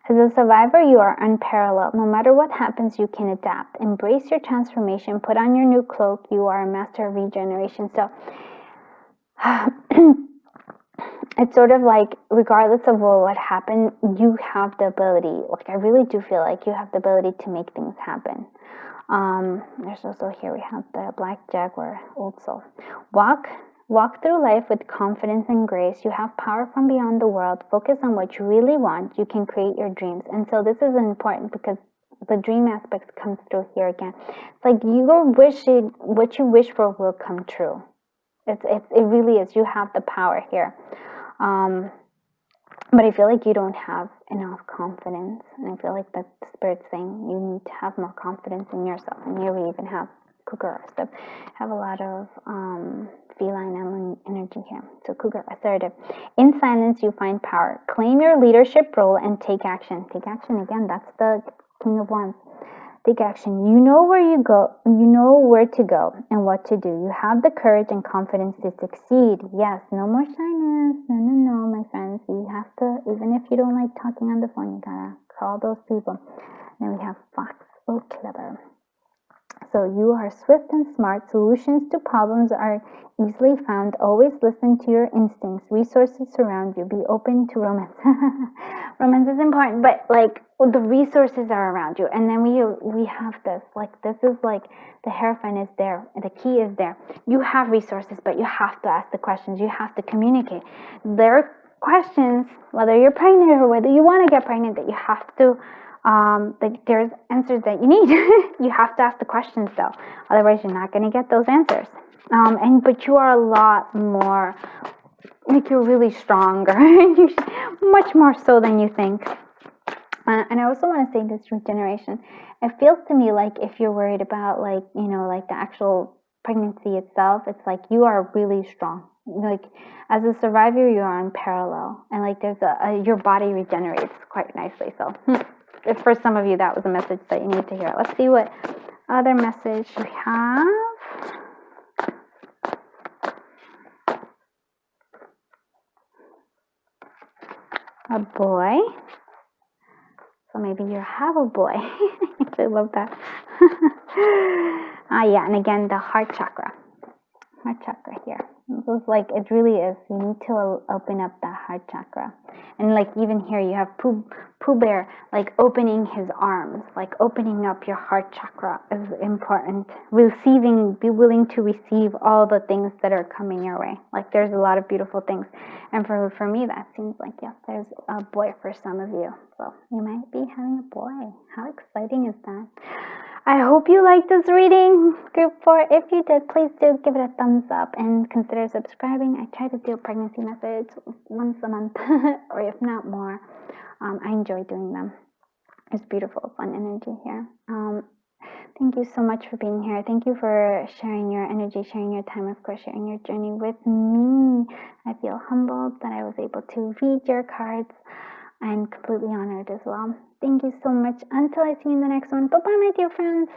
As a survivor, you are unparalleled. No matter what happens, you can adapt. Embrace your transformation. Put on your new cloak. You are a master of regeneration. So it's sort of like, regardless of what happened, you have the ability. Like, I really do feel like you have the ability to make things happen. There's also, here we have the Black Jaguar, Old Soul. Walk through life with confidence and grace. You have power from beyond the world. Focus on what you really want. You can create your dreams. And so this is important because the dream aspect comes through here again. It's like what you wish for will come true. It really is. You have the power here. But I feel like you don't have enough confidence. And I feel like that the Spirit's saying you need to have more confidence in yourself. And here we even have Cougar stuff. Have a lot of feline energy here. So Cougar, assertive. In silence, you find power. Claim your leadership role and take action. Take action again. That's the King of Wands. Take action. You know where you go. You know where to go and what to do. You have the courage and confidence to succeed. Yes, no more shyness. No, my friends. You have to, even if you don't like talking on the phone, you gotta call those people. Then we have Fox. Oh, clever. So you are swift and smart. Solutions to problems are easily found. Always listen to your instincts. Resources surround you. Be open to romance. Romance is important, but like the resources are around you. And then we have this. Like, this is like the Hierophant is there. The key is there. You have resources, but you have to ask the questions. You have to communicate. There are questions, whether you're pregnant or whether you want to get pregnant, that you have to. There's answers that you need. You have to ask the questions though, otherwise you're not going to get those answers. But you are a lot more, like, you're really stronger, much more so than you think. And I also want to say this regeneration. It feels to me like if you're worried about like the actual pregnancy itself, it's like you are really strong. Like, as a survivor, you are unparalleled, and like there's your body regenerates quite nicely. So. If for some of you that was a message that you need to hear. Let's see what other message we have. A boy. So maybe you have a boy. I love that. Yeah, and again, the heart chakra. Heart chakra here. This is like, it really is. You need to open up that heart chakra. And like even here you have Pooh Bear, like opening his arms, like opening up your heart chakra is important. Be willing to receive all the things that are coming your way. Like, there's a lot of beautiful things. And for me, that seems like, yes, there's a boy for some of you. So you might be having a boy. How exciting is that? I hope you liked this reading, Group 4. If you did, please do give it a thumbs up and consider subscribing. I try to do a pregnancy message once a month, or if not more. I enjoy doing them. It's beautiful, fun energy here. Thank you so much for being here. Thank you for sharing your energy, sharing your time, of course, sharing your journey with me. I feel humbled that I was able to read your cards. I'm completely honored as well. Thank you so much. Until I see you in the next one. Bye-bye, my dear friends.